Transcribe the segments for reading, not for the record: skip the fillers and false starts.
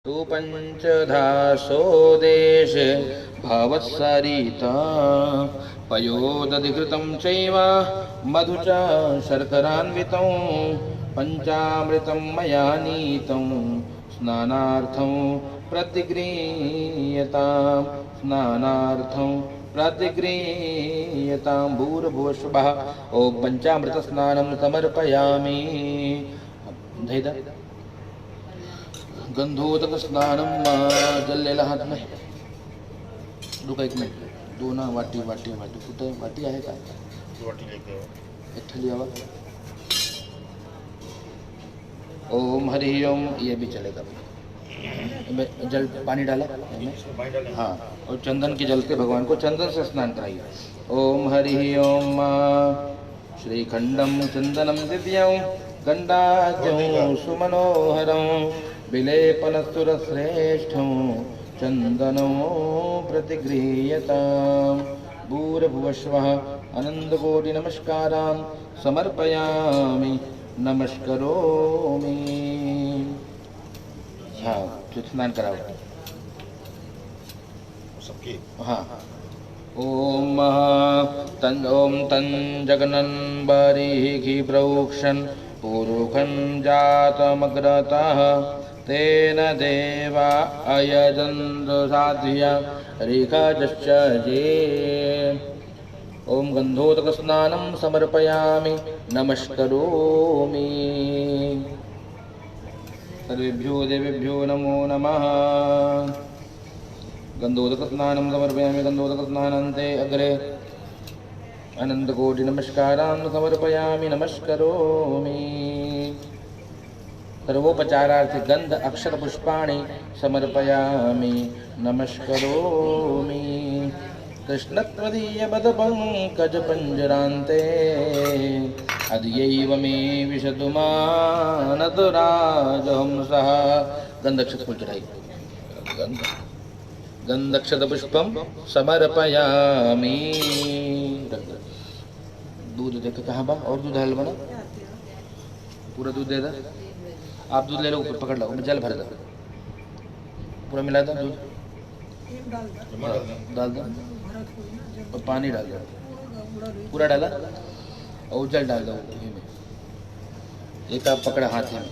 तु पञ्चधासो देशे भवत्सरिता पयोदधिकृतं चैव मधु च शर्करान्वितं पञ्चामृतं मया नीतं स्नानार्थं प्रतिगृह्यतां भूर्भुवस्वः ॐ पञ्चामृतस्नानं समर्पयामि। गंधोदक स्नानम जल लेला हात में रुका एक मिनिट दोन वाटी वाटी वाटी कुठे वाटी आहे का वाटी लेके इथली आवा ओम हरि ओम ये भी चलेगा जल पानी डाला हाँ और चंदन के जल से भगवान को चंदन से स्नान कराइए। ओम हरि ओम श्रीखंडम चंदनम दिव्यं गंडाजं सुमनोहरं विलेपनस्तुरश्रेष्ठं चंदनो प्रतिगृह्यतां भूर्भुवस्वः अनंतकोटि नमस्कारां समर्पयामि नमस्करोमि। हाँ स्नान कराओ सबकी हाँ ओम तन जगनन बारीहि प्रोक्षन् पूर्वखं जातमग्रतः तेन देवा अयजन्त साध्या ऋखजश्च ये। ओम गंधोदक स्नानं समर्पयामि नमस्करोमि। सर्वेभ्यो देवेभ्यो नमो नमः। गंधोदक स्नानं समर्पयामि गंधोदक स्नानान्ते अग्रे अनंतकोटि नमस्कारान् समर्पयामि नमस्करोमि। सर्वोपचारार्थ गंध अक्षर पुष्पाणि समर्पयामि नमस्करोमि। कृष्णत्वदीय पदपङ्कज पंजरान्ते अद्यैव मे विशतु मानतराजहंसः। गंधक्षत फूल चढ़ाई गंधक्षत पुष्पम समर्पयामि। दूध देखो कहाँ बा और दूध हल बना पूरा दूध दे दे आप दूध ले लो ऊपर पकड़ लो मैं जल भर दो पूरा मिला दो दूध डाल दो और पानी डाल दो पूरा डाला और जल डाल दो एक आप पकड़ा हाथ में।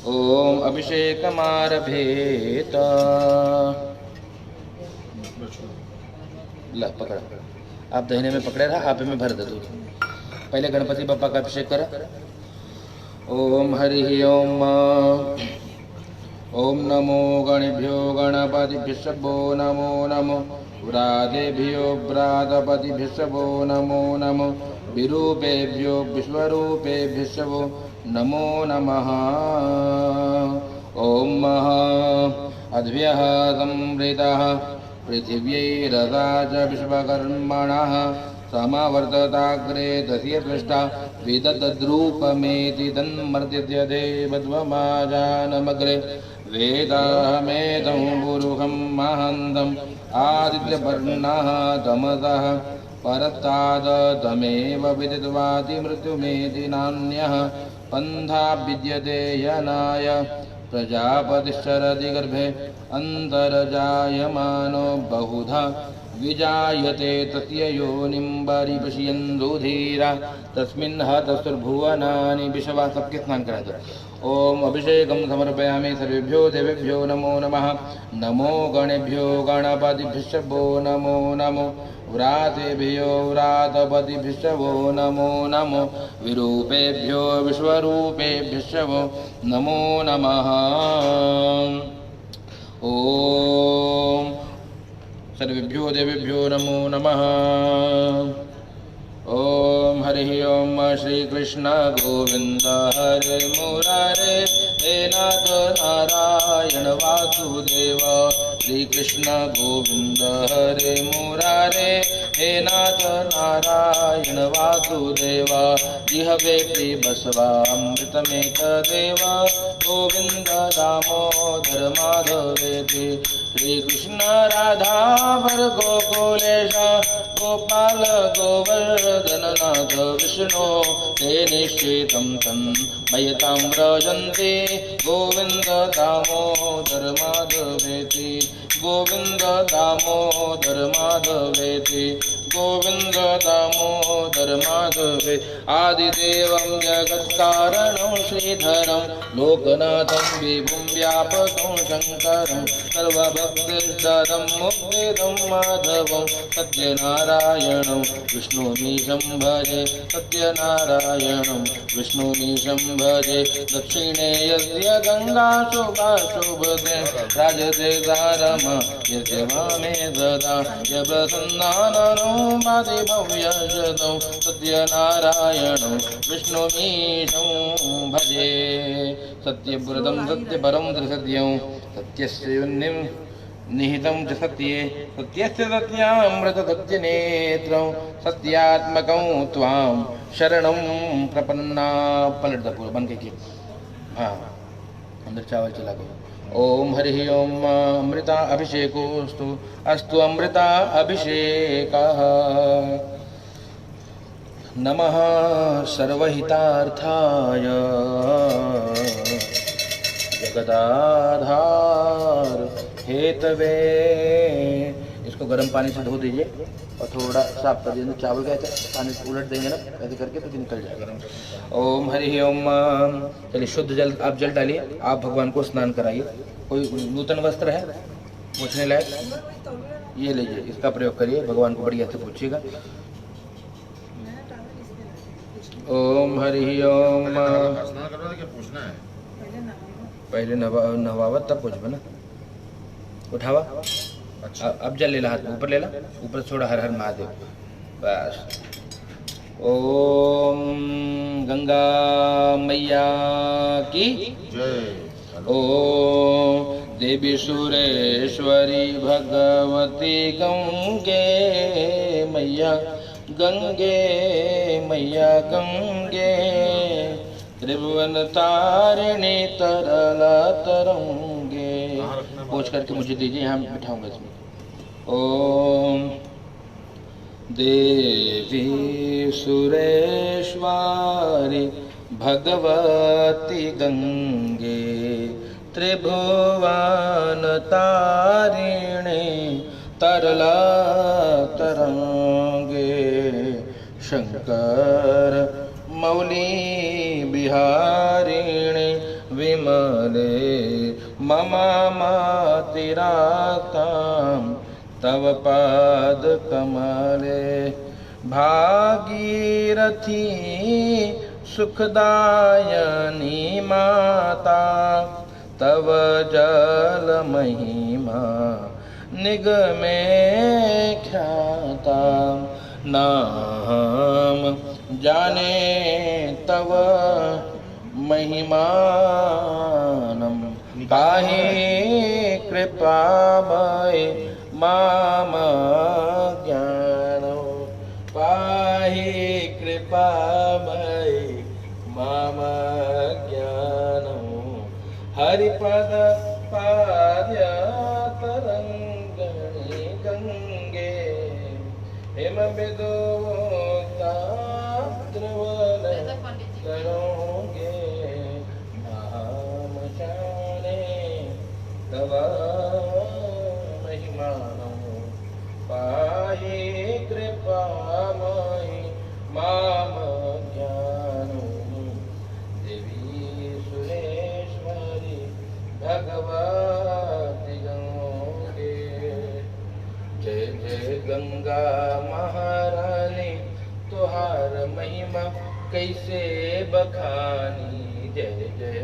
ओम अभिषेक मारभेत ला पकड़ा आप दहीने में पकड़े रहा आप में भर दे दूध। पहले गणपति बप्पा का अभिषेक करा। ओम हरि ओम ओम नमो गणेभ्यो गणपतिभ्यो नमो नमो व्रातेभ्यो व्रातपतिभ्यो नमो नमो विरूपेभ्यो विश्वरूपेभ्यो नमो नमः। ओम अद्भ्यः संवृतः पृथिव्यैरदा च विश्वकर्मणः समावर्तताग्रे तस्य दृष्टा विदद्रूपमेति तन्मर्त्यते देवद्वमाजानमग्रे वेदाहमेदं पुरुषं महन्तम् आदित्यवर्णः तमसः परस्तादतमेव विदित्वाति मृत्युमेति नान्यः पन्था विद्यते यनाय प्रजापतिश्चरति गर्भे अन्तर्जायमानो बहुधा विजायते तस्य योनिं परिपश्यन्तु धीरा तस्मिन् हतस्तुर्भुवनानि विश्वा। सबके स्नान करा दो। ओम अभिषेकं समर्पयामि सर्वेभ्यो देवेभ्यो नमो नमः। नमो गणेभ्यो गणपतिभ्यो नमो नमो व्रातेभ्यो व्रातपतिभ्यो नमो नमो विरूपेभ्यो विश्वरूपेभ्यो नमो नमः। ओम सर्वेभ्यो देवेभ्यो नमो नमः। ओम हरि ओम श्रीकृष्ण गोविंद हरे मुरारे हे नाथ नारायण वासुदेव। श्रीकृष्ण गोविंद हरे मुरारे हे नाथ नारायण वासुदेव। जिहवे बसवामृतमेतदेव गोविंद दामोदर माधवेति। श्रीकृष्ण राधा वर गोकुलेश गोपाल गोवर्धननाथ विष्णु ते निश्चितं तन् मयतां व्रजन्ते गोविन्द दामोदर माधवेति गोविन्द दामोदर माधवेति गोविन्द दामोदर माधवे आदिदेवं जगत्कारणं श्रीधरं लोकनाथं विभुं व्यापकं शङ्करं सर्वभक्तिदं मुक्तिदं माधवं सत्यनारायणं विष्णुमीशं भजे सत्यनारायणं विष्णुमीशं भजे दक्षिणे यस्य गङ्गा शुभा शुभदे राजते दारम यस्य वामे ददा यप्रसन्नाननो पाति भव्यजदौ सत्यनारायणं विष्णुमीशं भजे सत्यव्रतं सत्यपरं त्रिसत्यं सत्यस्य निहितं च सत्ये सत्यस्य सत्यामृतसत्यनेत्रं सत्यात्मकं त्वां शरणं प्रपन्ना पलट द पूरा बन के हाँ अंदर चावल चला गया। ओम हरि ओम अमृता अभिषेकोस्तु अस्तु अमृता अभिषेकः नमः सर्वहितार्थाय जगदाधार हेतवे। इसको गर्म पानी से धो दीजिए और थोड़ा साफ कर दीजिए। चावल का पानी उलट देंगे ना ऐसे करके तो निकल जाएगा। ओम हरि ओम। चलिए शुद्ध जल आप जल डालिए, आप भगवान को स्नान कराइए। कोई नूतन वस्त्र है पूछने लायक, ये लीजिए, इसका प्रयोग करिए, भगवान को बढ़िया से पूछिएगा। ओम हरि ओम। पहले नवावत तब पूछ ना, उठावा। अब जल ले ला, हाथ ऊपर ले ला, ऊपर छोड़ा। हर हर महादेव। बस। ओम गंगा मैया की जय। ओम देवी सुरेश्वरी भगवती गंगे मैया गंगे मैया गंगे त्रिभुवन तारिणी तरला तरंगे। पोंछ करके मुझे दीजिए, यहाँ बिठाऊंगा इसमें। ओम देवी सुरेश्वरी भगवती गंगे त्रिभुवन तारिणी तरला तरंगे शंकर मौली बिहारिणी विमले मम मातिरातां तव पाद कमले भागीरथी सुखदायनी माता तव जल महिमा निगमे ख्याता नाम जाने तव महिमानम काहे कृपामय माम ज्ञानो पाहि कृपामय माम ज्ञानो हरिपद पाद्य तरंगणी गंगे हेम विदोता त्रिवन करोगे महामशाने तव महिमानो पाहि कृपामयि माम ज्ञानो देवी सुरेश्वरी भगवती गंगे। जय जय गंगा महारानी तुहार महिमा कैसे बखानी। जय जय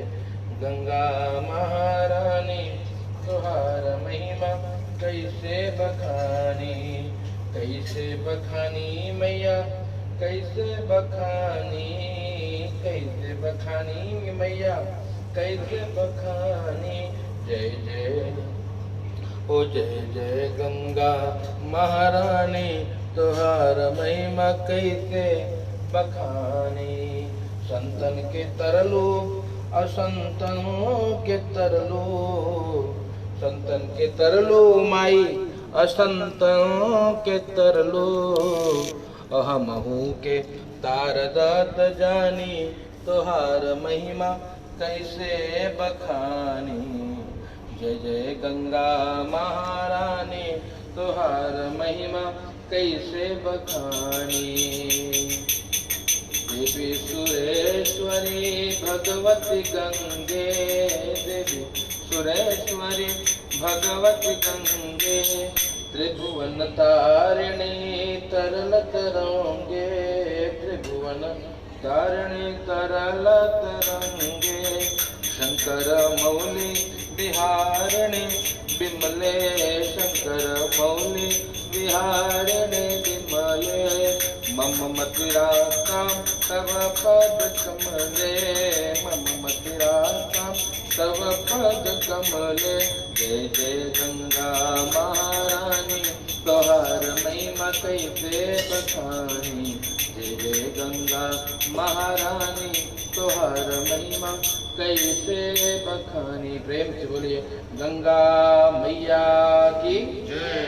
गंगा महारानी तुहार महिमा कैसे बखानी। कैसे बखानी मैया कैसे बखानी। कैसे बखानी मैया कैसे बखानी। जय जय ओ जय जय गंगा महारानी तुहार महिमा कैसे बखानी। संतन के तरलो असंतन के तरलो संतन के तरलो माई असंतन के तरलो अहमहू के तारदात जानी तोहार महिमा कैसे बखानी। जय जय गंगा महारानी तोहार महिमा कैसे बखानी। देवी सुरेश्वरी भगवती गंगे, देवी सुरेश्वरी भगवती गंगे, त्रिभुवन तारिणी तरल तरंगे, त्रिभुवन तारिणी तरल तरंगे। शंकर मौली बिहारिणी बिमले, शंकर मौली बिहारिणी बिमले। मम मतिराकाम तव पद कमले, मम मतिराकाम तव पद कमले। जय जय गंगा महारानी तोहार महिमा कैसे बखानी। जय जय गंगा महारानी तोहार महिमा कैसे बखानी। प्रेम से बोलिए गंगा मैया की जय।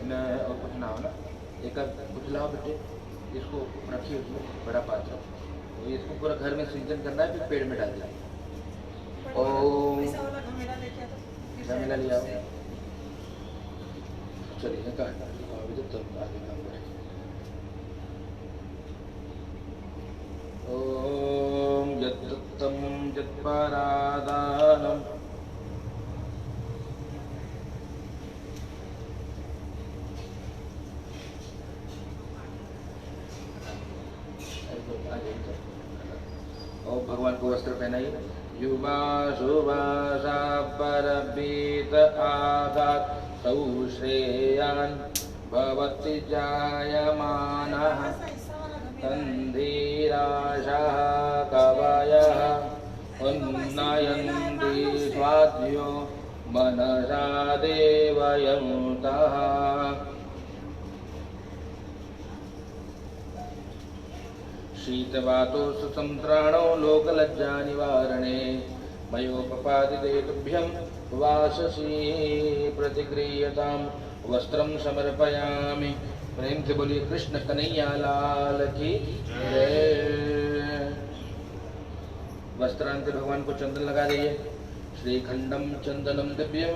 और कुछ ना हो ना, एक कुछ लाओ बेटे, इसको रखिए उसमें बड़ा पात्र, इसको पूरा घर में सिंचन करना है, फिर पेड़ में डाल देना। ओम झमेला लिया चलिए का अभी तो आगे काम करें। ओम यत्तम यत्परादानम और भगवान को वस्त्र पहनाइए। युवा सुभाषा परबीत आघात सौ श्रेयान भवति जायमानः तन्धीराशाः कवयः उन्नयन्ति स्वाध्यो मनसा देवयन्तः। शीतवातोषसंत्राणो लोकलज्जा निवारणे मयोपपादिते तुभ्यं वाससी प्रतिगृह्यतां वस्त्रं समर्पयामि। प्रेम से बोलिए कृष्ण कन्हैया लाल की जय। वस्त्रांत भगवान को चंदन लगा दीजिए। श्रीखंडम चंदनम दिव्यम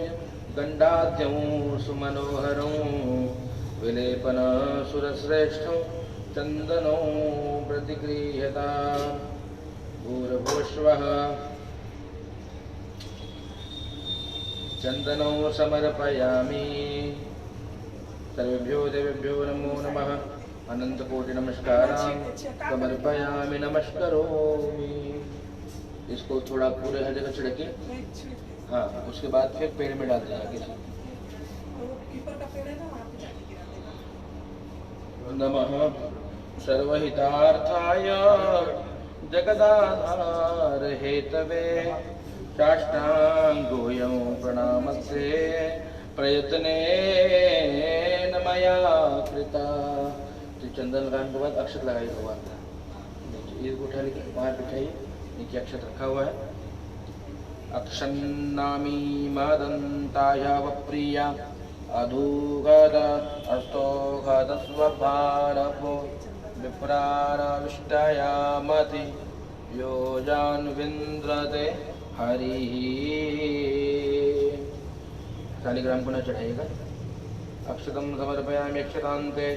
गंडाद्यं सुमनोहरं विलेपन सुरश्रेष्ठं चंदनो प्रतिगृह्यतां। भूर्भुवस्वः चंदनो समर्पयामि। सर्वेभ्यो देवेभ्यो नमो नमः। अनंत कोटि नमस्कारान् समर्पयामि नमस्करोमि। इसको थोड़ा पूरे हर जगह छिड़के, हाँ, उसके बाद फिर पेड़ में डाल देना किसी। नमः सर्वहितार्थाय जगदाधार हेतवे साष्टांगोऽयं प्रणामस्ते प्रयत्नेन मया कृता। तो चंदन लगाने के बाद अक्षत लगाइए भगवान का। ये उठा लीजिए, वहाँ बिठाइए, नीचे अक्षत रखा हुआ है। अक्षन्नामी मदन्ताय वप्रिया अधूगद अस्तोगद स्वभारभो विप्रारविष्टयामति योजान्विन्द्रते हरिः। शालिग्राम को न चढ़ाइएगा। अक्षतम समर्पयामि अक्षतान्ते।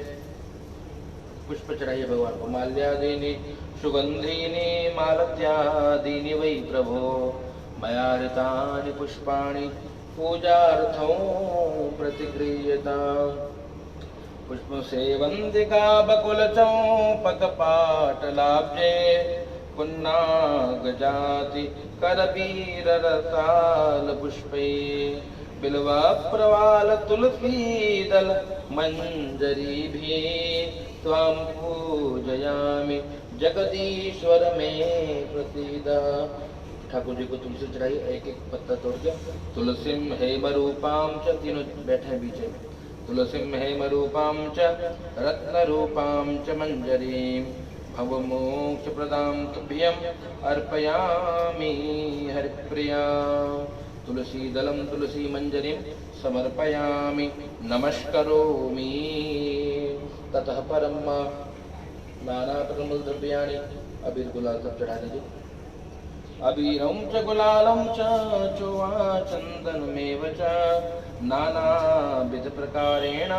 पुष्प चढ़ाइए भगवान को। माल्यादीनि सुगंधीनि मालत्यादीनि वै प्रभो मया ऋतानि पुष्पाणि पूजार्थं प्रतिगृह्यताम्। पुष्प सेवन्तिका बकुलचौपकपाटलाब्जे पुन्नागजाति करवीररसालपुष्पै बिल्वा प्रवाल तुलसीदल मंजरीभिः त्वां पूजयामि जगदीश्वर में प्रसीद। ठाकुर जी को तुलसी चढ़ाई, एक एक पत्ता तोड़ के। तुलसीम हेमरूपां च, तीनों बैठे हैं बीच में। तुलसीम हेमरूपां च रत्नरूपां च मंजरीं भवमोक्षप्रदां तुभ्यम् अर्पयामि हरिप्रिया। तुलसीदलं तुलसीमञ्जरीं समर्पयामि नमस्करोमि। ततः परं नानाप्रमुद्रव्याणि अबीर गुलाल सब चढ़ा दीजिए। अबीरं च गुलालं च चोवा चन्दनमेव च नानाविधप्रकारेण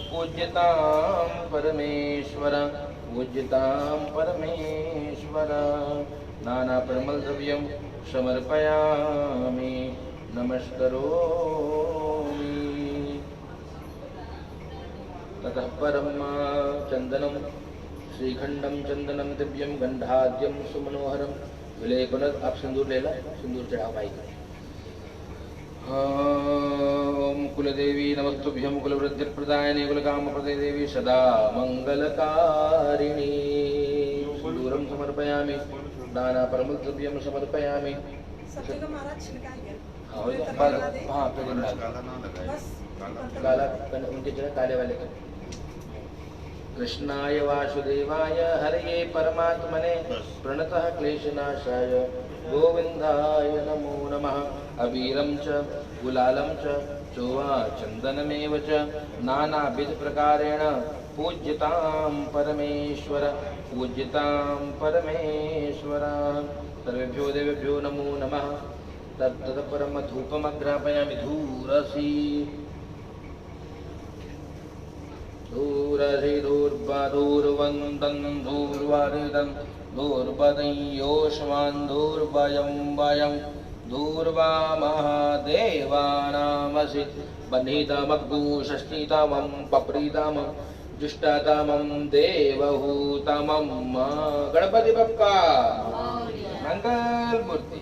पूज्यतां परमेश्वर पूज्यतां परमेश्वर। नानापरिमलद्रव्यं समर्पयामि नमस्करोमि। ततः परं चन्दनं श्रीखंडम चंदनम दिव्यम गंधाद्यम सुमनोहरम विलेपन। आप सिंदूर ले ला, सिंदूर चढ़ाओ भाई। ओम कुलदेवी नमस्तुभ्यं कुलवृद्धिप्रदायिनी कुलकामप्रदे देवी सदा मंगलकारिणी। सिंदूरं समर्पयामि दानापरमद्रव्यं समर्पयामि। हाँ काला उनके जगह काले वाले का। कृष्णाय वासुदेवाय हरये परमात्मने प्रणतः क्लेशनाशाय गोविंदाय नमो नमः। अबीरं च गुलालं च चोवा चन्दनमेव च नानाविध प्रकारेण पूज्यतां परमेश्वर पूज्यतां परमेश्वर। सर्वेभ्यो देवेभ्यो नमो नमः। ततः परं धूपमग्रापयामि। धूरसि धूरसि धूर्वन्दं धूर्वारिदं धूर्वदं योष्मान् धूर्वयं वयं धूर्वा महादेवानामसि बन्धितमग्गु षष्ठीतमं पप्रीतमं जुष्टतमं देवहूतमं। गणपति बप्पा मंगल मूर्ति।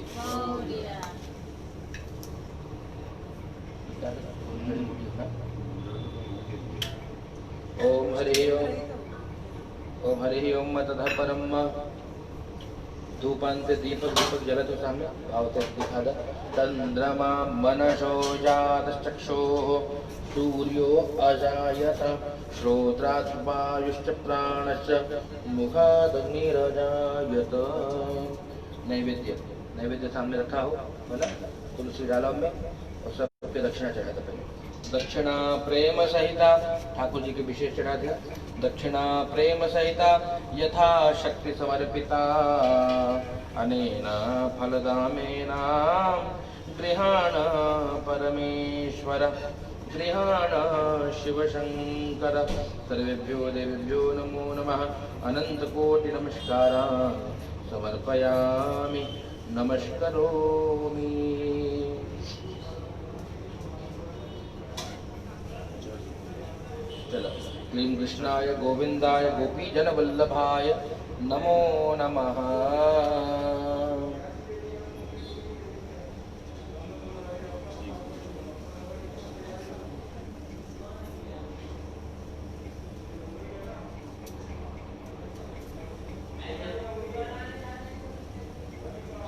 ओम हरि ओम। ततः परम धूपांत दीपक दीपक जलत सामने भावते दिखा दा। चंद्रमा मनसो जातश्चक्षुः सूर्यो अजायत श्रोत्रात् वायुश्च प्राणश्च मुखादग्निरजायत। नैवेद्य सामने रखा हो बोला। तुलसी डालो में और सबके दक्षिणा चढ़ा दो। पहले दक्षिणा प्रेम सहिता ठाकुर जी के विशेष चढ़ा दिया। दक्षिणा प्रेम सहिता यथा शक्ति समर्पिता अनेन फलदामेन गृहाण परमेश्वर गृहाण शिवशंकर। सर्वेभ्यो देवेभ्यो नमो नमः। अनंतकोटि नमस्कारान् समर्पयामि नमस्करोमि। चलो क्लीं कृष्णाय गोविंदाय गोपीजनवल्लभाय नमो नमः।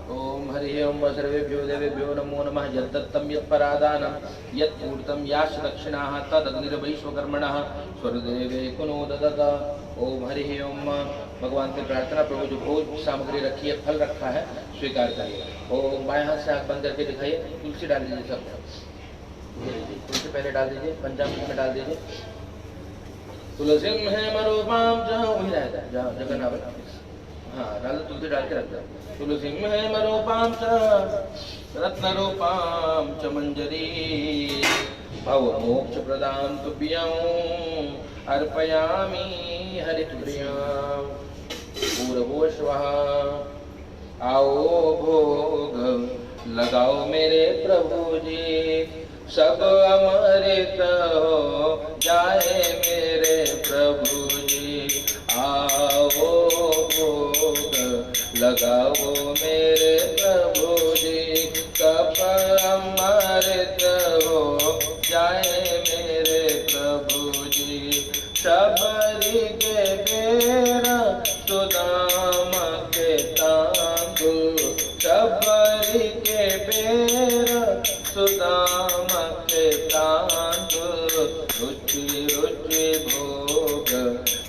ओम हरि ओम। सर्वेभ्यो देवेभ्यो नमो नमः। यद्दत्तं यत्परादानं यत्पूर्तं याश्च दक्षिणाः तदग्निर्वैश्वकर्मणः स्वरदेवे कुनो ददत। ओम हरि ओम। भगवान से प्रार्थना, प्रभु जो भोज सामग्री रखी है, फल रखा है, स्वीकार करिए। ओम बाएं हाथ से आँख बंद करके दिखाइए। तुलसी डाल दीजिए सब। तुलसी पहले डाल दीजिए, पंचामृत में डाल दीजिए। तुलसी है मरूपाम जहाँ वही रहता है जहाँ जगन्नाथ। हाँ डाल दो, तुलसी डाल के रख दो। तुलसी है मरूपाम च रत्नरूपाम च मंजरी भव मोक्ष प्रदान तुभ्यं अर्पयामि हरिप्रियां। पूर्वो स्वः आओ भोग लगाओ मेरे प्रभु जी। सब अमृत हो जाए मेरे प्रभु जी। आओ भोग लगाओ मेरे प्रभु जी। सब अमृत हो जाए मेरे प्रभु जी। शबरी के बेरा सुदाम के तांगु। शबरी के बेरा सुदाम के तांगु। रुचि रुचि भोग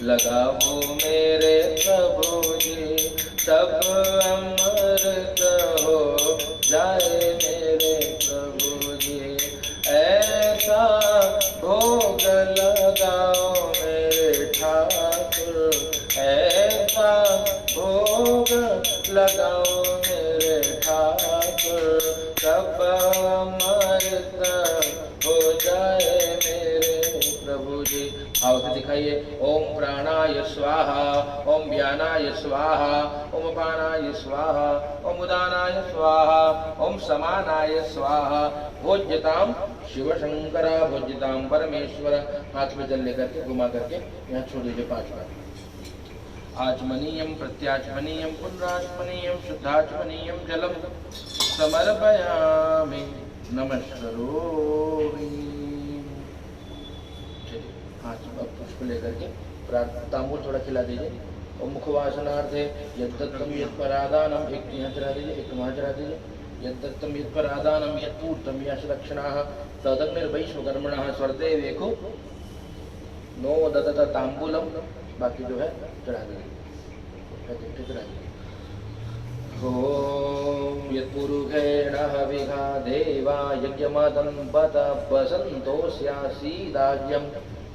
लगाओ मेरे प्रभु जी। सब अमृत हो जाए मेरे प्रभु। भोग लगाओ मेरे ठाकुर, ऐसा भोग लगाओ मेरे ठाकुर, कब अमृत हो जाए मेरे प्रभु जी। भाव से दिखाइए। ओम प्राणाय स्वाहा, ओम व्यानाय स्वाहा, ओम अपानाय स्वाहा, ओम उदानाय स्वाहा, ओम समानाय स्वाहा। भोज्यताम शिव शंकर, भोज्यताम परमेश्वर। हाथ में जल लेकर के घुमा करके यहाँ छोड़ दीजिए 5 बार। आचमनीयम प्रत्याचमनीयम पुनराचमनीयम शुद्धाचमनीयम जलम समर्पयामि नमस्करोमि। चलिए हाथ पुष्प लेकर के तांबूल थोड़ा खिला दीजिए। और मुखवासनार्थे यद्दत्तम यत्परादानम, एक यहाँ चढ़ा दीजिए, एक वहाँ चढ़ा दीजिए। यद्दत्तम यत्परादानम यत्पूर्तम यश दक्षिणाः तदग्निर्वैश्वकर्मणः स्वर्ते वेखो नो ददत तांबूलम। बाकी जो है चढ़ा दीजिए, चढ़ा दीजिए। ओम यत्पुरुषेण हविषा देवा यज्ञमदम्बत वसन्तोऽस्यासीदाज्यं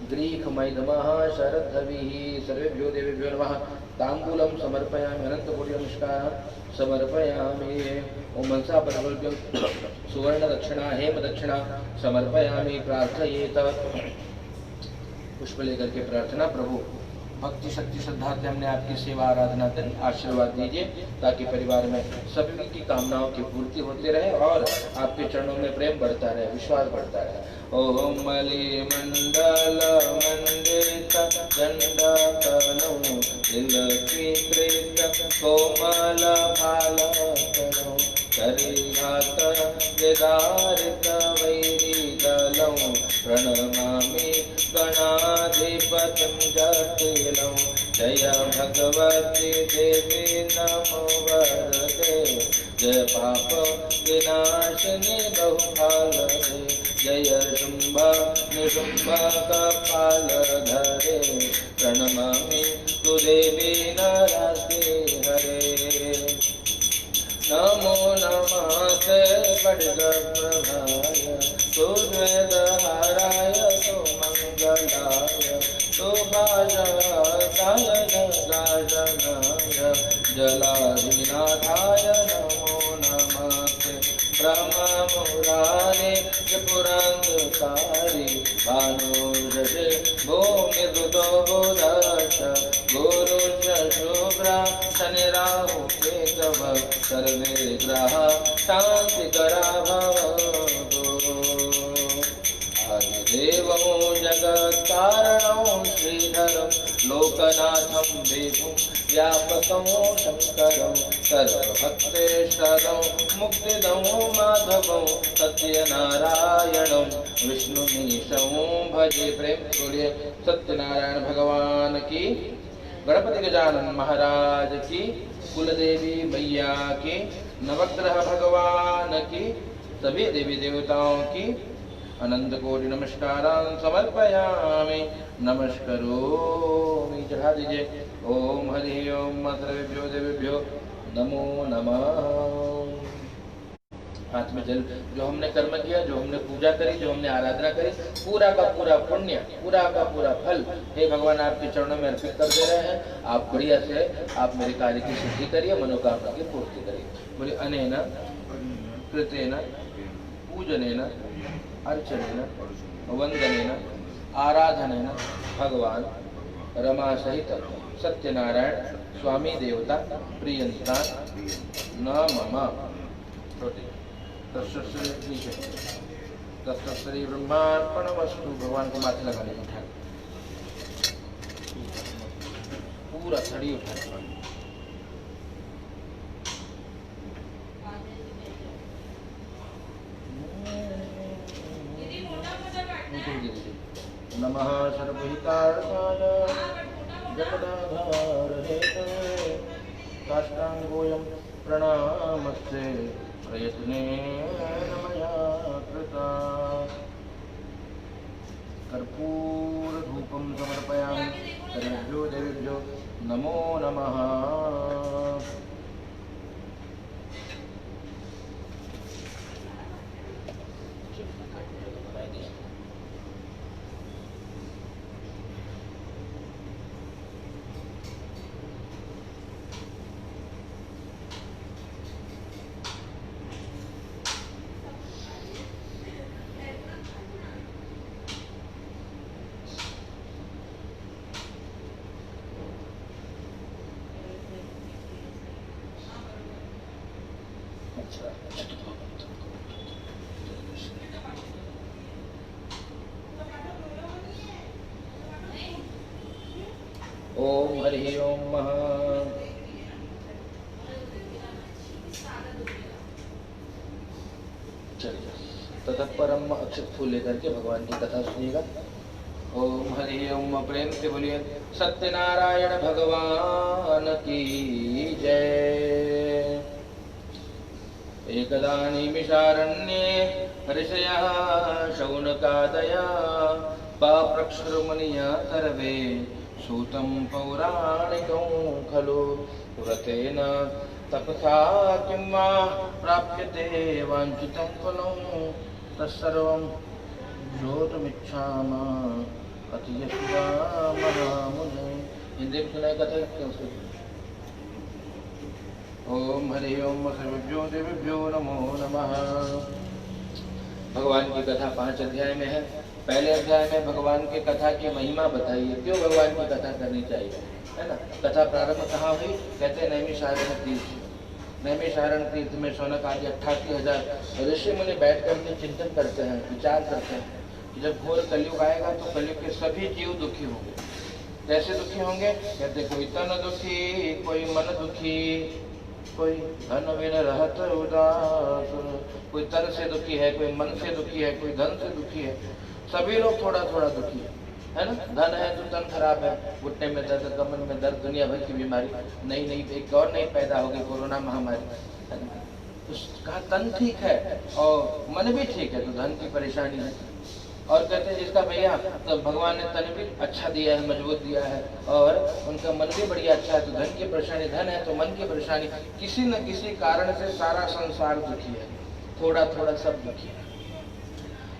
ग्रीखमैधमः शरद्धविः। सर्वेभ्यो देवेभ्यो नमः। ताम्बूलं समर्पयामि, अनन्तकोटि नमस्कारः समर्पयामि। ओम मनसा परमेभ्यो सुवर्ण दक्षिणा हेम दक्षिणा समर्पयामि। प्रार्थयेत। पुष्प लेकर के प्रार्थना। प्रभु भक्ति शक्ति श्रद्धा से हमने आपकी सेवा आराधना करी, आशीर्वाद दीजिए ताकि परिवार में सभी की कामनाओं की पूर्ति होती रहे और आपके चरणों में प्रेम बढ़ता रहे, विश्वास बढ़ता रहे। ओम मलि मंडल मंडित दंडकनौ तिलकीकृत कोमल भालकनौ करिघात विदारित वैरिदलौ प्रणमामि गणाधिपतिं जटिलं। जय भगवती देवी नमो वरदे, जय पाप विनाशिनी बहुफलदे, जय शुंभ निशुंभ कपालधरे, प्रणमामि तु देवी नरसिंह हरे। नमो नमस्ते खड्गप्रभाय सूर्यधराय सुमंगलाय सुभाषाय जगाजनाय जलाधिनाथाय नमो नमस्ते। ब्रह्ममुरारे त्रिपुरान्तकारी भानुषे भूमिदुतो बुधश्च गुरुश्च शुभ्रा शनिराहु केतव सर्वे ग्रह शान्तिकरा भवन्तु। आदिदेवं जगत्कारणं श्रीधरं लोकनाथं विभुं व्यापकं शङ्करं सर्वभक्तेष्टदं मुक्तिदं माधवं सत्यनारायणं विष्णुमीशं भजे। प्रेम बोलिए सत्यनारायण भगवान की, गणपति गजानन महाराज की, कुलदेवी मैया की, नवग्रह भगवान की, सभी देवी देवताओं की अनंत कोटि नमस्कारान् समर्पयामि नमस्करोमि। चढ़ा दीजिए। ओम हरि ओम सर्वेभ्यो देवेभ्यो नमो नमः। हाथ में जल, जो हमने कर्म किया, जो हमने पूजा करी, जो हमने आराधना करी, पूरा का पूरा पुण्य, पूरा का पूरा फल हे भगवान आपके चरणों में अर्पित कर दे रहे हैं। आप बढ़िया से आप मेरे कार्य की सिद्धि करिए, मनोकामना की पूर्ति करिए। बोले अनेन कृतेन पूजनेन अर्चनेन वंदनेन आराधनेन भगवान रमा सहित सत्यनारायण स्वामी देवता प्रियंता न मम। तत्श्री ब्रह्मार्पणमस्तु। भगवान को माथे लगा लीजिए, पूरा छड़ी उठा। नमः सर्वहितार्थाय जगदाधारहेतवे काष्ठाङ्गोऽयं प्रणामस्ते प्रयत्नेन मया कृता। कर्पूरधूपं समर्पयामि। सर्वेभ्यो देवेभ्यो नमो नमः। ओम हरि ओम महा। चलिए ततः परम अक्षत फूल लेकर के भगवान की कथा सुनिएगा। ओम हरि ओम। प्रेम से बोलिए सत्यनारायण भगवान की जय। एकदा निमिषारण्ये ऋषयः शौनकादया पाप्रक्षुर्मुनिया सर्वे सूतं पौराणिकं खलु पुरतेन तपसा किं वा प्राप्यते वाञ्छितं फलं तत्सर्वं श्रोतुमिच्छामः कथयस्वा महामुने। हिंदी में सुनाई कथा ओम हरि ओम। सर्वेभ्यो देवेभ्यो नमो नमः। भगवान की कथा 5 अध्याय में है। पहले अध्याय में भगवान की कथा की महिमा बताइए, क्यों भगवान की कथा करनी चाहिए, है ना। कथा प्रारंभ कहाँ हुई, कहते हैं नैमिषारण्य तीर्थ। नैमिषारण्य तीर्थ में शौनक आदि 88,000 ऋषि मुनि बैठ करके चिंतन करते हैं, विचार करते हैं कि जब घोर कलयुग आएगा तो कलयुग के सभी जीव दुखी होंगे। कैसे दुखी होंगे, कहते कोई तन दुखी, कोई मन दुखी, कोई धन बिन रहत उदास। कोई तन से दुखी है, कोई मन से दुखी है, कोई धन से दुखी है। सभी लोग थोड़ा थोड़ा दुखी है ना। धन है तो तन खराब है, घुटने में दर्द, कमर में दर्द, दुनिया भर की बीमारी, नई एक और नई पैदा होगी कोरोना महामारी, है ना। तो कहा तन ठीक है और मन भी ठीक है तो धन की परेशानी है। और कहते हैं जिसका भैया तो भगवान ने तन भी अच्छा दिया है, मजबूत दिया है, और उनका मन भी बढ़िया अच्छा है तो धन की परेशानी, धन है तो मन की परेशानी। किसी न किसी कारण से सारा संसार दुखी है, थोड़ा थोड़ा सब दुखी है।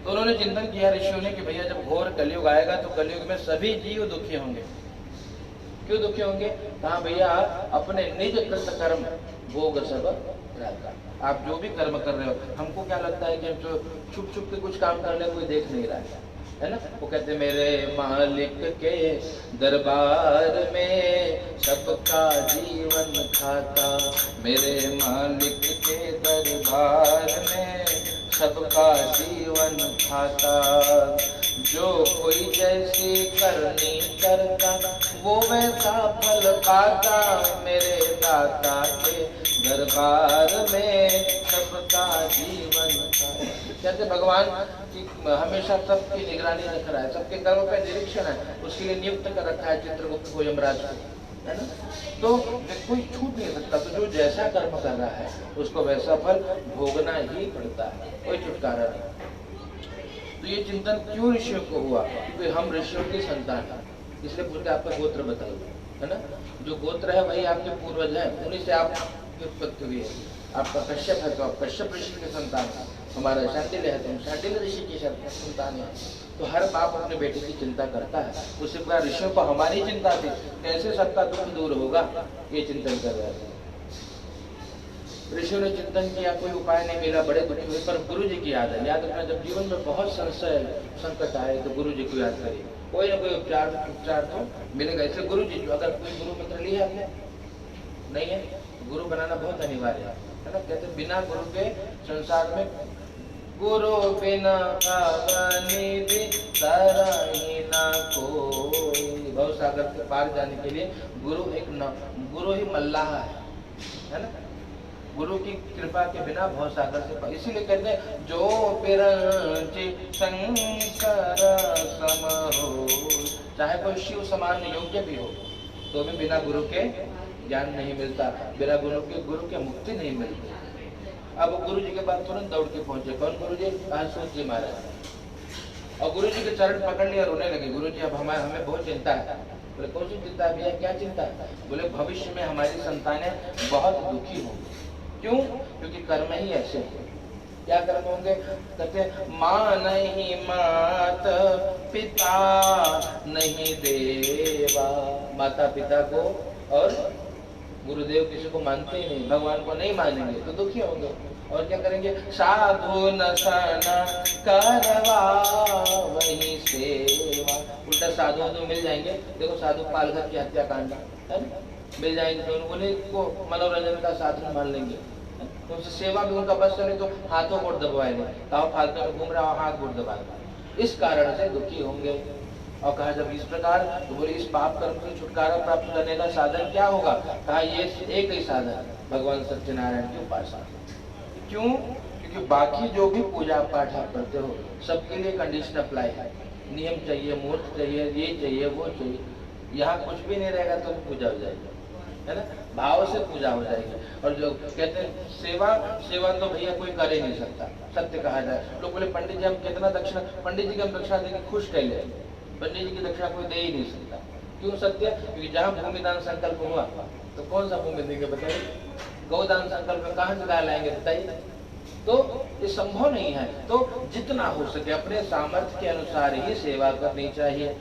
तो उन्होंने चिंतन किया ऋषियों ने कि भैया जब घोर कलयुग आएगा तो कलयुग में सभी जीव दुखी होंगे। क्यों दुखी होंगे, कहा भैया अपने निज कृत कर्म भोग सब रहता। आप जो भी कर्म कर रहे हो, हमको क्या लगता है कि हम जो छुप छुप के कुछ काम कर रहे कोई देख नहीं रहा है ना। वो कहते मेरे मालिक के दरबार में सबका जीवन खाता, मेरे मालिक के दरबार में सबका जीवन खाता। जो कोई जैसी करनी करता वो वैसा फल पाता, मेरे दाता के दरबार में सबका जीवन खाता। कहते भगवान की हमेशा सबकी निगरानी रख रहा है, सबके कर्म पे निरीक्षण है, उसके लिए नियुक्त कर रखा है चित्रगुप्त को, यमराज को, है ना। तो कोई छूट नहीं सकता। तो जो जैसा कर्म कर रहा है उसको वैसा फल भोगना ही पड़ता है, कोई छुटकारा नहीं। तो ये चिंतन क्यों ऋषियों को हुआ, क्योंकि हम ऋषियों की संतान हैं, इसलिए पूछते आपका गोत्र बताइए, है ना। जो गोत्र है वही आपके पूर्वज हैं, उन्हीं से आपकी उत्पत्ति हुई है। आपका कश्यप है तो आप कश्यप ऋषि के संतान हैं, हमारा शांडिल्य है तो हम शांडिल्य ऋषि की संतान है। तो हर बाप अपने बेटे की चिंता करता है। उससे पूरा ऋषियों को हमारी चिंता थी, कैसे सबका दुख दूर होगा, ये चिंतन कर रहे थे। ऋषियों ने चिंतन किया, कोई उपाय नहीं मिला, बड़े दुखी हुए, पर गुरु जी की याद है। याद रखना, जब जीवन में बहुत संशय संकट आए तो गुरु जी को याद करिए, कोई ना कोई उपचार तो मिलेगा। इसलिए गुरु जी, अगर कोई गुरु मित्र लिया आपने नहीं है तो गुरु बनाना बहुत अनिवार्य है ना। कहते बिना गुरु के संसार में गुरु बिना ना कोई। भव सागर के पार जाने के लिए गुरु ही मल्लाह है ना। गुरु की कृपा के बिना भव सागर से, इसीलिए कहते हैं जो बिरंची शंकर सम हो, चाहे कोई शिव समान योग्य भी हो तो भी बिना गुरु के ज्ञान नहीं मिलता, बिना गुरु के मुक्ति नहीं मिलती। अब गुरु जी के बाद तुरंत दौड़ के पहुंचे, कौन गुरु जी, सूत जी महाराज। और गुरु जी के चरण पकड़ लिया, रोने लगे। गुरु जी अब हमें बहुत चिंता है। बोले कौन सी चिंता है भैया, क्या चिंता है। बोले भविष्य में हमारी संतानें बहुत दुखी होंगी। क्यों, क्योंकि कर्म ही ऐसे हैं। क्या कर्म होंगे, कहते माँ नहीं मात, पिता नहीं देवा। माता पिता को और गुरुदेव किसी को मानते ही नहीं, भगवान को नहीं मानेंगे तो दुखी होंगे। और क्या करेंगे, साधु नशन करवा वही सेवा। उल्टा साधु तो मिल जाएंगे, देखो साधु पालघर की हत्याकांड है, मिल जाएंगे तो उन्हीं को मनोरंजन का साधन मान लेंगे, तो उनसे सेवा भी उनका बस चले तो हाथों को दबाएंगे, कहा फालतू में घूम रहा हाथ गोड़ दबा, इस कारण से दुखी होंगे। और कहा जब इस प्रकार, तो बोले इस पाप कर्म से छुटकारा प्राप्त करने का साधन क्या होगा? कहा ये एक ही साधन, भगवान सत्यनारायण की उपासना। क्यों? क्योंकि बाकी जो भी पूजा पाठ आप करते हो सबके लिए कंडीशन अप्लाई है, नियम चाहिए, मुहूर्त चाहिए, ये चाहिए, वो चाहिए। यहाँ कुछ भी नहीं रहेगा तो पूजा हो जाएगी, है ना, भाव से पूजा हो जाएगी। और जो कहते हैं सेवा तो भैया कोई कर ही नहीं सकता, सत्य कहा जाए। लोग बोले पंडित जी हम कितना दक्षिणा, पंडित जी की हम दक्षिणा देके खुश कर ले, पंडित जी की दक्षिणा कोई दे ही नहीं सकता। क्यों सत्य? क्योंकि जहाँ भूमिदान संकल्प हुआ तो कौन सा भूमि देंगे बताइए? गौदान संकल्प में कहाँ से लाएंगे बताइए? तो ये संभव नहीं है। तो जितना हो सके अपने सामर्थ्य के अनुसार ही सेवा करनी चाहिए।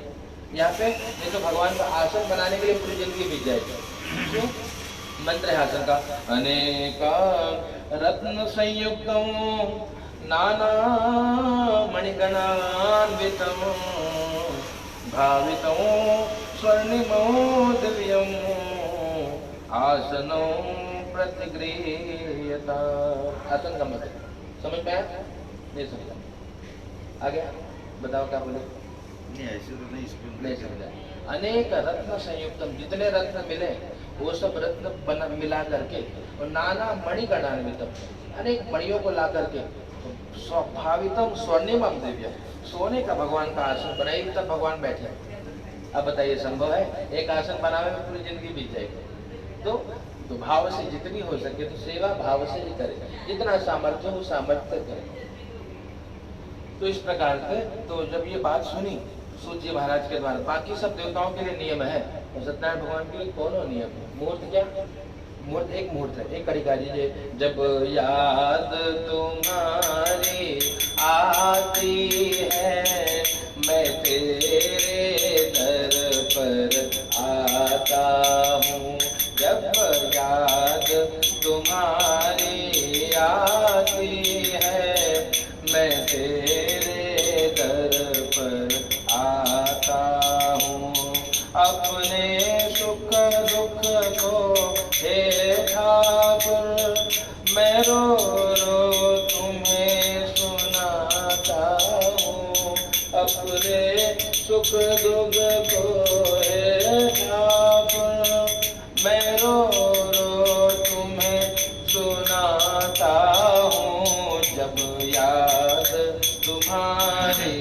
यहाँ पे ये तो भगवान का आसन बनाने के लिए पूरी जिंदगी बीत जाएगी। क्यों? मंत्र है आसन का, अनेका रत्न संयुक्तम नाना मणिगणान्वितम भावितम स्वर्णिमो दिव्यम आसनो प्रतिगृह्यता। आसन का मतलब समझ में आया? नहीं समझा? आ गया? बताओ क्या बोले? नहीं ऐसे तो नहीं समझा। अनेक रत्न संयुक्तम, जितने रत्न मिले वो सब रत्न बना मिला करके, और नाना मणिगणान्वितम, अनेक मणियों को ला करके, स्वाभावितम स्वर्णिमम दिव्यम, सोने का भगवान का आसन बनाए तब भगवान बैठे। अब बताइए संभव है? एक आसन बनावे में पूरी जिंदगी बीत जाएगी। तो भाव से जितनी हो सके तो सेवा भाव से ही करें, जितना सामर्थ्य हो सामर्थ्य करें। तो इस प्रकार से तो जब ये बात सुनी सूत जी महाराज के द्वारा, बाकी सब देवताओं के लिए नियम है और सत्यनारायण भगवान के लिए कौन नियम है? मुहूर्त क्या? मुहूर्त एक मुहूर्त है, एक कड़ी गा दीजिए। जब याद तुम्हारी आती है मैं तेरे दर पर आता हूँ, जब याद तुम्हारी आती है मैं तेरे दर पर आता हूँ, अपने सुख दुख को हे ठाकुर मैं रो रो तुम्हें सुनाता हूँ, अपने सुख दुख को हे ठाकुर मैं रो रो तुम्हें सुनाता हूँ, जब याद तुम्हारी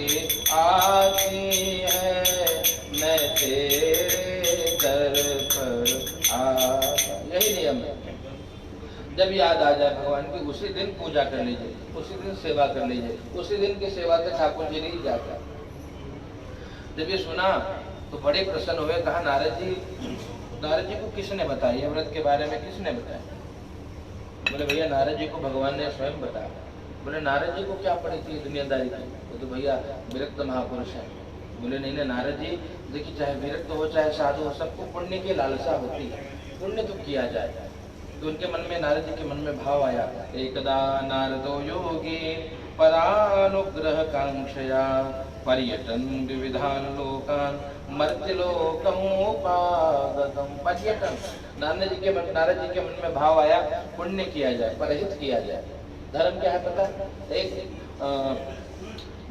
आती है मैं तेरे दर पर आता। यही नियम है। जब याद आ जाए भगवान की उसी दिन पूजा कर लीजिए, उसी दिन सेवा कर लीजिए, उसी दिन की सेवा से ठाकुर जी नहीं जाता। जब ये सुना तो बड़े प्रसन्न हुए। कहा नारद जी को किसने बताया व्रत के बारे में, किसने बताया? बोले भैया नारद जी को भगवान ने स्वयं बताया। बोले नारद जी को क्या पड़ी थी दुनियादारी की? वो तो भैया विरक्त महापुरुष है। बोले नहीं नारद जी देखिए, चाहे विरक्त हो चाहे साधु हो, सबको पुण्य की लालसा होती है, पुण्य तो किया जाए। तो उनके मन में, नारद जी के मन में भाव आया, एकदा नारदो योगी परानुग्रह कांक्षया पर्यटन विविधान लोकान मर्त्यलोकम उपागतम। पर्यटन, नारद जी के मन में भाव आया, पुण्य किया जाए, परहित किया जाए। धर्म क्या है पता? एक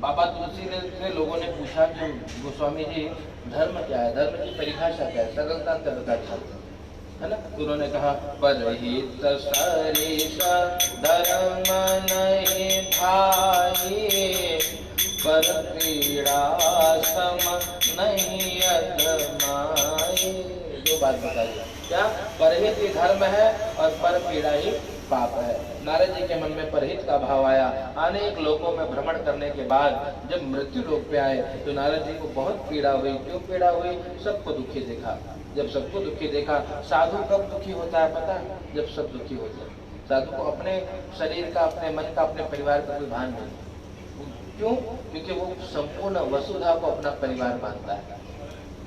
बाबा तुलसी ने लोगों ने पूछा कि गोस्वामी जी धर्म क्या है, धर्म की परिभाषा क्या है, सरलता से बताइए, है ना? तो उन्होंने कहा परहित सरिसा धर्म नहीं भाई, पर पीड़ा सम नहीं अधमाई। दो बात बताइए, क्या परहित ही धर्म है और पर पीड़ा ही पाप है। नारद जी के मन में परहित का भाव आया। अनेक लोकों में भ्रमण करने के बाद जब मृत्यु लोक पे आए तो नारद जी को बहुत पीड़ा हुई। क्यों पीड़ा हुई? सबको दुखी देखा। जब सबको दुखी देखा, साधु कब दुखी होता है पता है? जब सब दुखी होते हैं। साधु को अपने शरीर का, अपने मन का, अपने परिवार का कोई भान नहीं। क्यों? क्योंकि वो संपूर्ण वसुधा को अपना परिवार मानता है।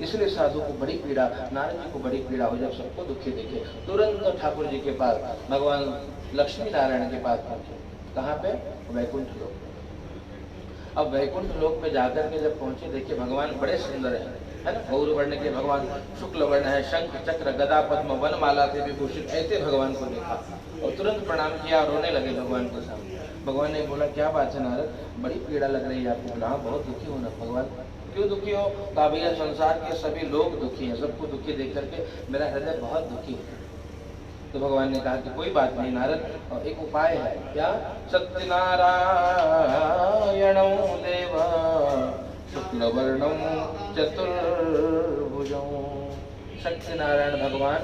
इसलिए साधु को बड़ी पीड़ा, नारद जी को बड़ी पीड़ा हो। जब सबको दुखी देखे तुरंत ठाकुर जी के पास, भगवान लक्ष्मी नारायण के पास पहुंचे। कहाँ पे? वैकुंठ लोक। अब वैकुंठ लोक पे जाकर के जब पहुंचे, देखिए भगवान बड़े सुंदर हैं। है ना। गौर वर्ण के भगवान शुक्ल वर्ण है, शंख चक्र गदा पद्म वनमाला से विभूषित ऐसे भगवान को देखा और तुरंत प्रणाम किया और रोने लगे भगवान के सामने। भगवान ने बोला क्या बात है नारद, बड़ी पीड़ा लग रही है आपको। बोला हाँ बहुत दुखी हो ना भगवान। क्यों दुखी हो? कहा भैया संसार के सभी लोग दुखी हैं, सबको दुखी देख करके मेरा हृदय बहुत दुखी है। तो भगवान ने कहा कि कोई बात नहीं नारद, और एक उपाय है। क्या? सत्यनारायण देव शुक्लवर्णौ चतुर्भुजौ। सत्यनारायण भगवान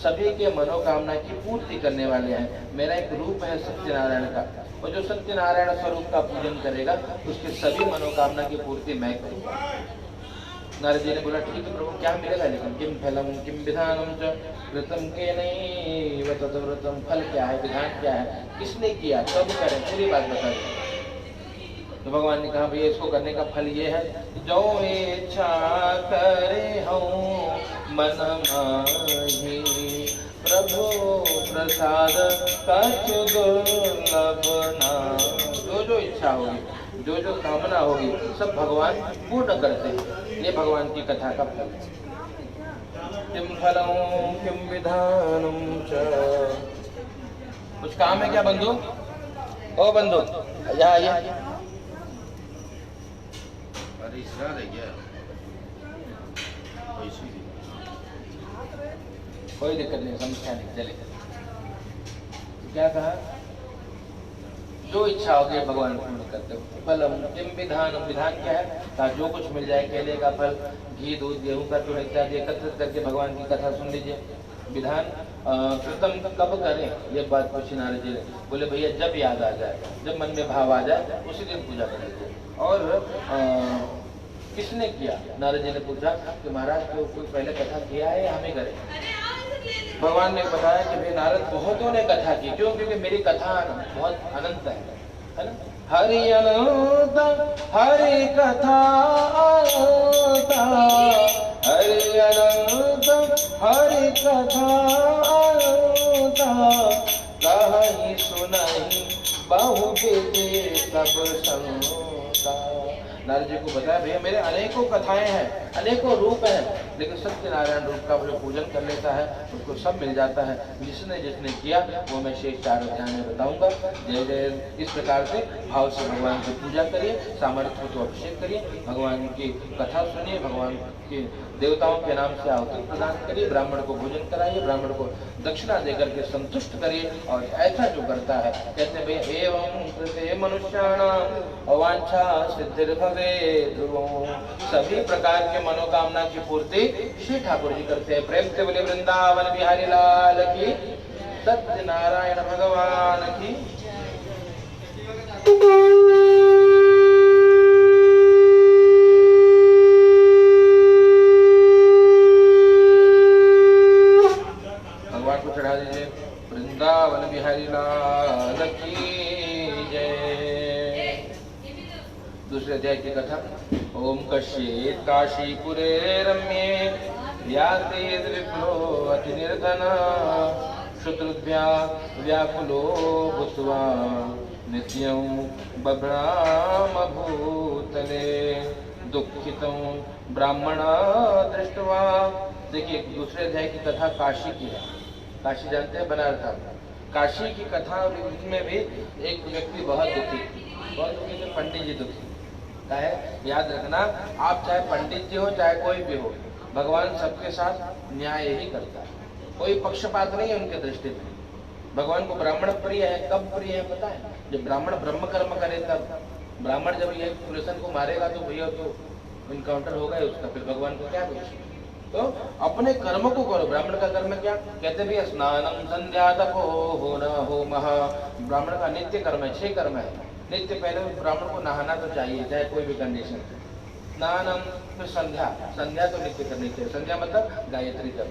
सभी के मनोकामना की पूर्ति करने वाले हैं। मेरा एक रूप है सत्यनारायण का, और जो सत्यनारायण स्वरूप का पूजन करेगा उसके सभी मनोकामना की पूर्ति मैं करूँगा। नारद जी ने बोला ठीक है प्रभु, क्या मिलेगा? लेकिन किम फलम किम विधानम च व्रतम के नहीं व्रतम, फल क्या है, विधान क्या है, किसने किया, कब करें, पूरी बात बता दें। तो भगवान ने कहा भैया इसको करने का फल ये है, जो इच्छा करे हूँ मन माही प्रभु प्रसाद कछु दुर्लभ ना। जो इच्छा होगी, जो कामना होगी, सब भगवान पूर्ण करते हैं। ये भगवान की कथा का फल है। किम फलम किम विधानम च। कुछ काम है क्या बंधु? ओ बंधु यहाँ आइए। कोई दिक्कत नहीं, समस्या नहीं, चलेगा। क्या कहा? जो इच्छा होगी भगवान पूर्ण करते हो। फलम किम विधानम, विधान क्या है? कहा जो कुछ मिल जाए, केले का फल, घी दूध गेहूं का चूर्ण इत्यादि एकत्रित करके भगवान की कथा सुन लीजिए। विधान कृतम कब करें, ये बात पूछी नारद जी ने। बोले भैया जब याद आ जाए, जब मन में भाव आ जाए उसी दिन पूजा करेंगे। और किसने किया? नारद जी ने पूछा कि महाराज को कोई पहले कथा किया है या हमें करें? भगवान ने बताया कि भाई नारद बहुतों ने कथा की। क्यों? क्योंकि मेरी कथा बहुत अनंत है ना। हरि अनंत हरि कथा अनंत, हरि अनंत हरि कथा अनंत, कहीं सुनहि बहु विधि सब संता। नारद जी को बताया भैया मेरे अनेकों कथाएं हैं, अनेकों रूप हैं, लेकिन सत्यनारायण रूप का जो पूजन कर लेता है उसको सब मिल जाता है। जिसने जिसने किया वो मैं शेष 4 अध्याय में बताऊंगा। जय जय। इस प्रकार से भाव से भगवान की पूजा करिए, सामर्थ्य को अभिषेक करिए, भगवान की कथा सुनिए, भगवान के देवताओं के नाम से आहुति प्रदान करिए, ब्राह्मण को भोजन कराइए, ब्राह्मण को दक्षिणा देकर के संतुष्ट करिए। और ऐसा जो करता है, कहते भैया एवं कृते मनुष्याणाम अवांछा सिद्धिर्भवेत् ध्रुवम्। सभी प्रकार के मनोकामना की पूर्ति श्री ठाकुर जी करते हैं। प्रेम से बोले वृंदावन बिहारी लाल की, सत्यनारायण भगवान की। भगवान को चढ़ा दीजिए। वृंदावन बिहारी लाल की जय। दूसरे अध्याय की कथा। ओम कश्येत काशीपुरे रम्ये यातेद विप्लो अति निर्धना, शत्रुभ्या व्याकुलो भूत्वा नित्यं बभ्राम भूतले, दुःखितं ब्राह्मणा दृष्ट्वा। देखिए दूसरे अध्याय की कथा काशी की है। काशी जानते हैं, बनारस। काशी की कथा में भी एक व्यक्ति बहुत दुखी थे, पंडित जी दुखी है। याद रखना, आप चाहे पंडित जी हो चाहे कोई भी हो, भगवान सबके साथ न्याय ही करता है, कोई पक्षपात नहीं है उनके दृष्टि में। भगवान को ब्राह्मण प्रिय है, कब प्रिय है पता है? जब ब्राह्मण ब्रह्म कर्म करे तब। ब्राह्मण जब ये पुलिसन को मारेगा तो भैया तो इनकाउंटर होगा ही उसका, फिर भगवान को क्या दोष? तो अपने कर्म को करो। ब्राह्मण का कर्म क्या? कहते भैया स्नानम संध्या तपो होना हो महा। ब्राह्मण का नित्य कर्म है, 6 कर्म है नित्य। पहले ब्राह्मण को नहाना तो चाहिए, चाहे कोई भी कंडीशन। स्नानम, फिर संध्या, संध्या तो नित्य करनी चाहिए। संध्या मतलब गायत्री जप।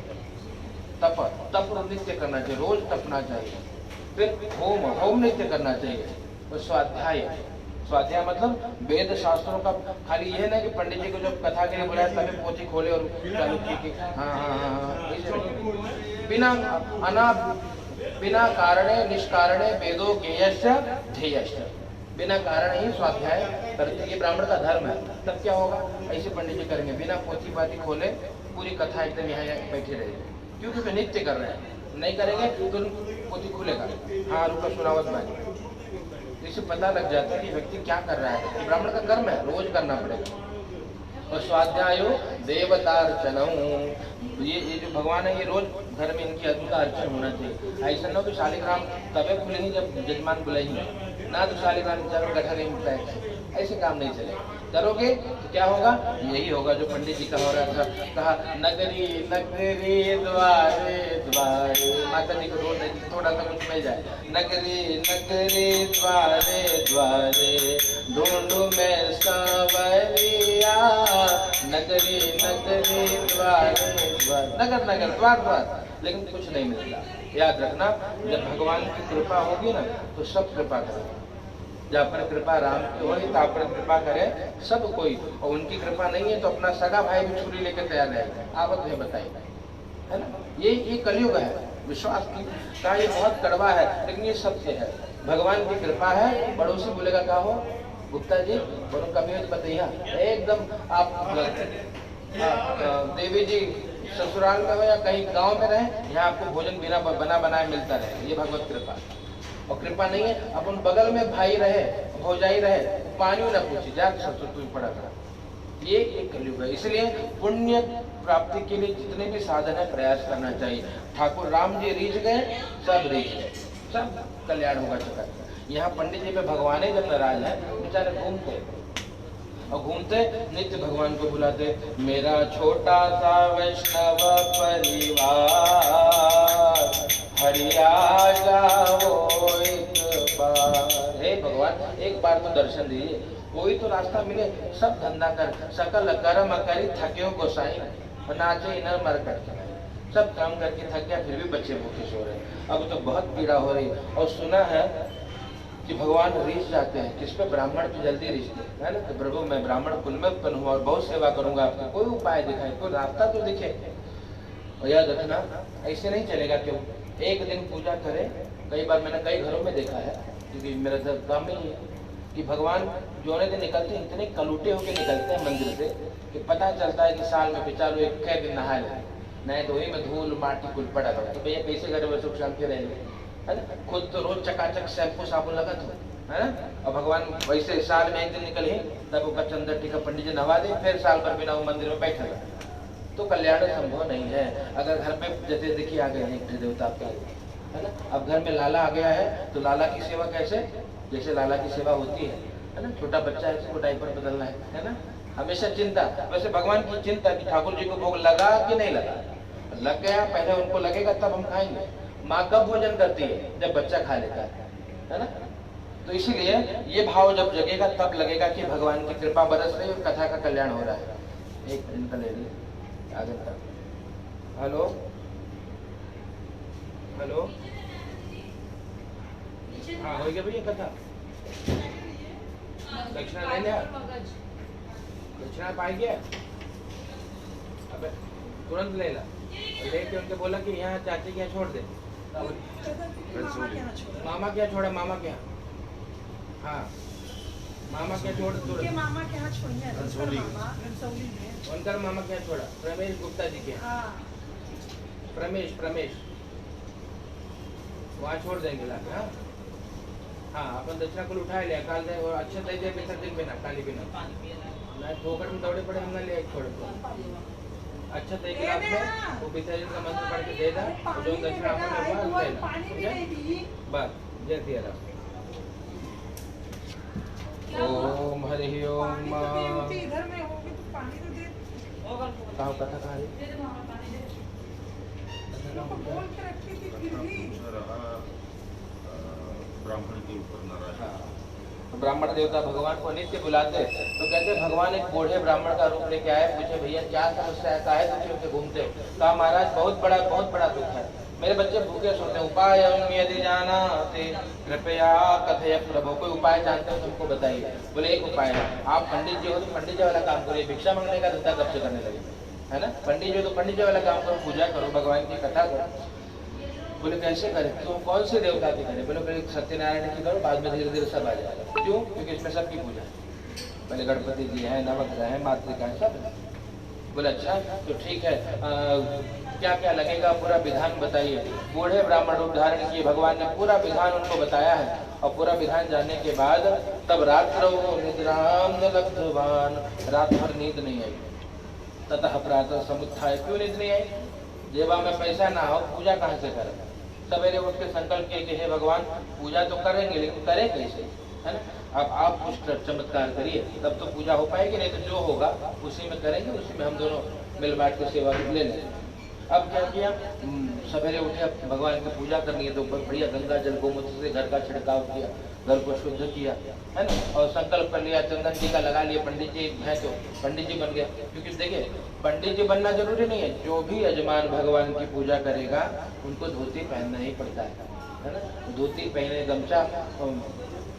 तप, तप नित्य करना चाहिए, रोज तपना चाहिए। फिर होम, होम नित्य करना चाहिए। और स्वाध्याय, स्वाध्याय मतलब वेद शास्त्रों का। खाली ये ना कि पंडित जी को जब कथा के लिए बुलाया तभी पोथी खोले और चालू की हाँ, बिना कारणे निष्कारणे वेदो ज्ञेयश्च ध्येयश्च। बिना कारण ही स्वाध्याय करते, ये ब्राह्मण का धर्म है। तब क्या होगा, ऐसे पंडित जी करेंगे बिना पोथी पाती खोले पूरी कथा एकदम यहाँ बैठे रहेगी, क्योंकि वे नित्य कर रहे हैं। नहीं करेंगे तो पोथी खुलेगा, हाँ रुका सुनावत में, इससे पता लग जाता है कि व्यक्ति क्या कर रहा है। ब्राह्मण का कर्म है, रोज करना पड़ेगा। और स्वाध्यायो देवतार्चनम, ये जो भगवान है ये रोज घर में इनकी अद्भुत अर्चन होना चाहिए। ऐसा ना कि शालिग्राम तबे खुलेंगे जब जजमान बुलाएंगे, ना तो शालिग्राम चारों गठा नहीं मिलता है, ऐसे काम नहीं चलेगा। करोगे तो क्या होगा, यही होगा जो पंडित जी का हो रहा था, कहा नगरी नगरी द्वारे द्वारे, माता जी को रोज थोड़ा सा कुछ मिल जाए, नगरी नगरी द्वारे द्वारे ढूंढू मैं सांवरिया, नगरी नगरी द्वारे द्वार, नगर नगर द्वार द्वार, लेकिन कुछ नहीं मिलता। याद रखना, जब भगवान की कृपा होगी ना तो सब कृपा करेगा। जब पर कृपा राम की होगी तो आप पर कृपा करे सब कोई, और उनकी कृपा नहीं है तो अपना सगा भाई भी छुरी लेकर तैयार रहेगा। आप तुम्हें बताइए, है ना, ये कलयुग है। विश्वास की कहा ये बहुत कड़वा है, लेकिन ये सत्य है। भगवान की कृपा है, बड़ों से बोलेगा क्या हो गुप्ता जी, बड़ों कमी हो बताइए एकदम। आप देवी जी ससुराल में हो या कहीं गांव में रहे, यहाँ आपको भोजन बिना बना बनाए मिलता रहे, ये भगवत कृपा। और कृपा नहीं है अपन बगल में भाई रहे भौजाई रहे, पानी न पूछे जा ससुर तू पड़ा करा, ये एक कलयुग है। इसलिए पुण्य प्राप्ति के लिए जितने भी साधन है प्रयास करना चाहिए। ठाकुर राम जी रीझ गए, सब रीझ गए, सब कल्याण होगा जगत। यहाँ पंडित जी पे भगवान जब नाराज है, बेचारे घूमते और घूमते नित्य भगवान को बुलाते, मेरा छोटा सा वैष्णव परिवार हरिया जाओ एक बार। हे भगवान एक बार तो दर्शन दीजिए, कोई तो रास्ता मिले। सब धंधा कर सकल कर्म करी थके गोसाई, नाचे न मर करके, सब काम करके थक गया, फिर भी बच्चे भूखे सो रहे। अब तो बहुत पीड़ा हो रही। और सुना है कि भगवान रीझ जाते हैं किस पे, ब्राह्मण पे जल्दी रीझते है ना। तो प्रभु मैं ब्राह्मण कुल में उत्पन्न हुआ और बहुत सेवा करूंगा आपका, कोई उपाय दिखाए, कोई रास्ता तो दिखे। और याद रखना ऐसे नहीं चलेगा। क्यों, एक दिन पूजा करे, कई बार मैंने कई घरों में देखा है, क्योंकि मेरा काम ही है कि भगवान जोने दिन निकलते हैं इतने कलूटे होके निकलते हैं मंदिर से कि पता चलता है कि साल में बेचारो एक दिन नहा ले, नहीं तो वही में धूल माटी कुल पड़ा था। तो भैया कैसे घर में सुख शांति रहेंगे, है ना। खुद तो रोज चकाचक शैम्पू साबुन लगा दो, है ना। और भगवान वैसे साल में एक दिन निकले तब वो चंदन टीका पंडित जी नवा दे, फिर साल भर बिना वो मंदिर में बैठे रहे, तो कल्याण संभव नहीं है। अगर घर में जैसे देखिए आ गए हैं इष्ट देवता आपके, है ना। अब घर में लाला आ गया है तो लाला की सेवा कैसे, जैसे लाला की सेवा होती है ना, छोटा बच्चा है उसको डायपर बदलना है ना, हमेशा चिंता। वैसे भगवान की चिंता कि ठाकुर जी को भोग लगा कि नहीं लगा, लग गया पहले उनको लगेगा तब हम खाएंगे। माँ कब भोजन करती है, जब बच्चा खा लेता है ना। तो इसीलिए ये भाव जब जगेगा तब लगेगा कि भगवान की कृपा बरस रही और कथा का कल्याण हो रहा है। एक मिनट ले लीजिए आगे तक। हेलो हेलो, हाँ हो गया भैया कथा। दक्षिणा ले लिया, दक्षिणा पाई गया, अबे तुरंत ले ला। लेके उनके बोला कि यहाँ चाची के यहाँ छोड़ दे। मामा क्या छोड़ा, मामा क्या, हाँ मामा क्या छोड़, तुरंत मामा के यहाँ छोड़िए, उनका मामा क्या छोड़ा, प्रमेश गुप्ता जी के, प्रमेश वहाँ छोड़ देंगे लाके। हाँ हाँ, अपन दक्षिणा को उठा लिया, काल दे और अच्छा दे दे विसर्जन बिना काली बिना मैं ठोकर में दौड़े पड़े, हमने ले छोड़ दो। अच्छा दे के आपको वो विसर्जन का मंत्र पढ़ के दे दा, जो दक्षिणा अपन हुआ ले बस जय सिया राम। ओम हरि ओम। इधर में होगी तो पानी तो दे, कहाँ कथा कहाँ है, बोल के रखी थी फिर भी ब्राह्मण के ऊपर नाराज। ब्राह्मण देवता भगवान को नित्य बुलाते, तो कहते भगवान एक बूढ़े ब्राह्मण का रूप लेके आए, पूछे भैया क्या समस्या है, काहे दुखी होकर घूमते। कहा महाराज बहुत बड़ा दुख है, मेरे बच्चे भूखे सोते, उपाय यदि जानाते कृपया कथय प्रभु, कोई उपाय जानते हो तुमको बताइए। बोले एक उपाय है, आप पंडित जी हो तो पंडित जी वाला काम करिए, भिक्षा मांगने का धंधा कब से करने लगे, है ना। पंडित जी हो तो पंडित जी वाला काम करो, पूजा करो, भगवान की कथा करो। बोले कैसे करें? तो कौन से देवता की करें? बोले पहले सत्यनारायण की करो, बाद में धीरे धीरे सब आ जाएगा। क्यों? क्योंकि इसमें सबकी पूजा है। पहले गणपति जी हैं, नवग्रह हैं, मातृका है, सब है। बोले अच्छा तो ठीक है, क्या क्या लगेगा पूरा विधान बताइए। बूढ़े ब्राह्मण रूप धारण किए, भगवान ने पूरा विधान उनको बताया है। और पूरा विधान जानने के बाद तब रात्रो निद्राम न लब्धवान, रात भर नींद नहीं आई। ततः प्रातः समुत्थाय, क्यों नींद नहीं आई? जेबा में पैसा ना हो, पूजा कहाँ से करें? सवेरे उठ के संकल्प किए कि हे भगवान पूजा तो करेंगे, लेकिन करें कैसे, है ना? अब आप कुछ चमत्कार करिए, तब तो पूजा हो पाएगी, नहीं तो जो होगा उसी में करेंगे, उसी में हम दोनों मिल बांट के सेवा ले लेंगे। अब क्या किया? सवेरे उठे, अब भगवान की पूजा करनी है तो बढ़िया गंगा जल गोमूत्र से घर का छिड़काव किया, घर को शुद्ध किया, है ना? और संकल्प कर लिया, चंदन टीका लगा लिया। पंडित जी है तो पंडित जी बन गया, क्योंकि देखिए पंडित जी बनना जरूरी नहीं है, जो भी यजमान भगवान की पूजा करेगा उनको धोती पहनना ही पड़ता है ना? धोती पहने, गमछा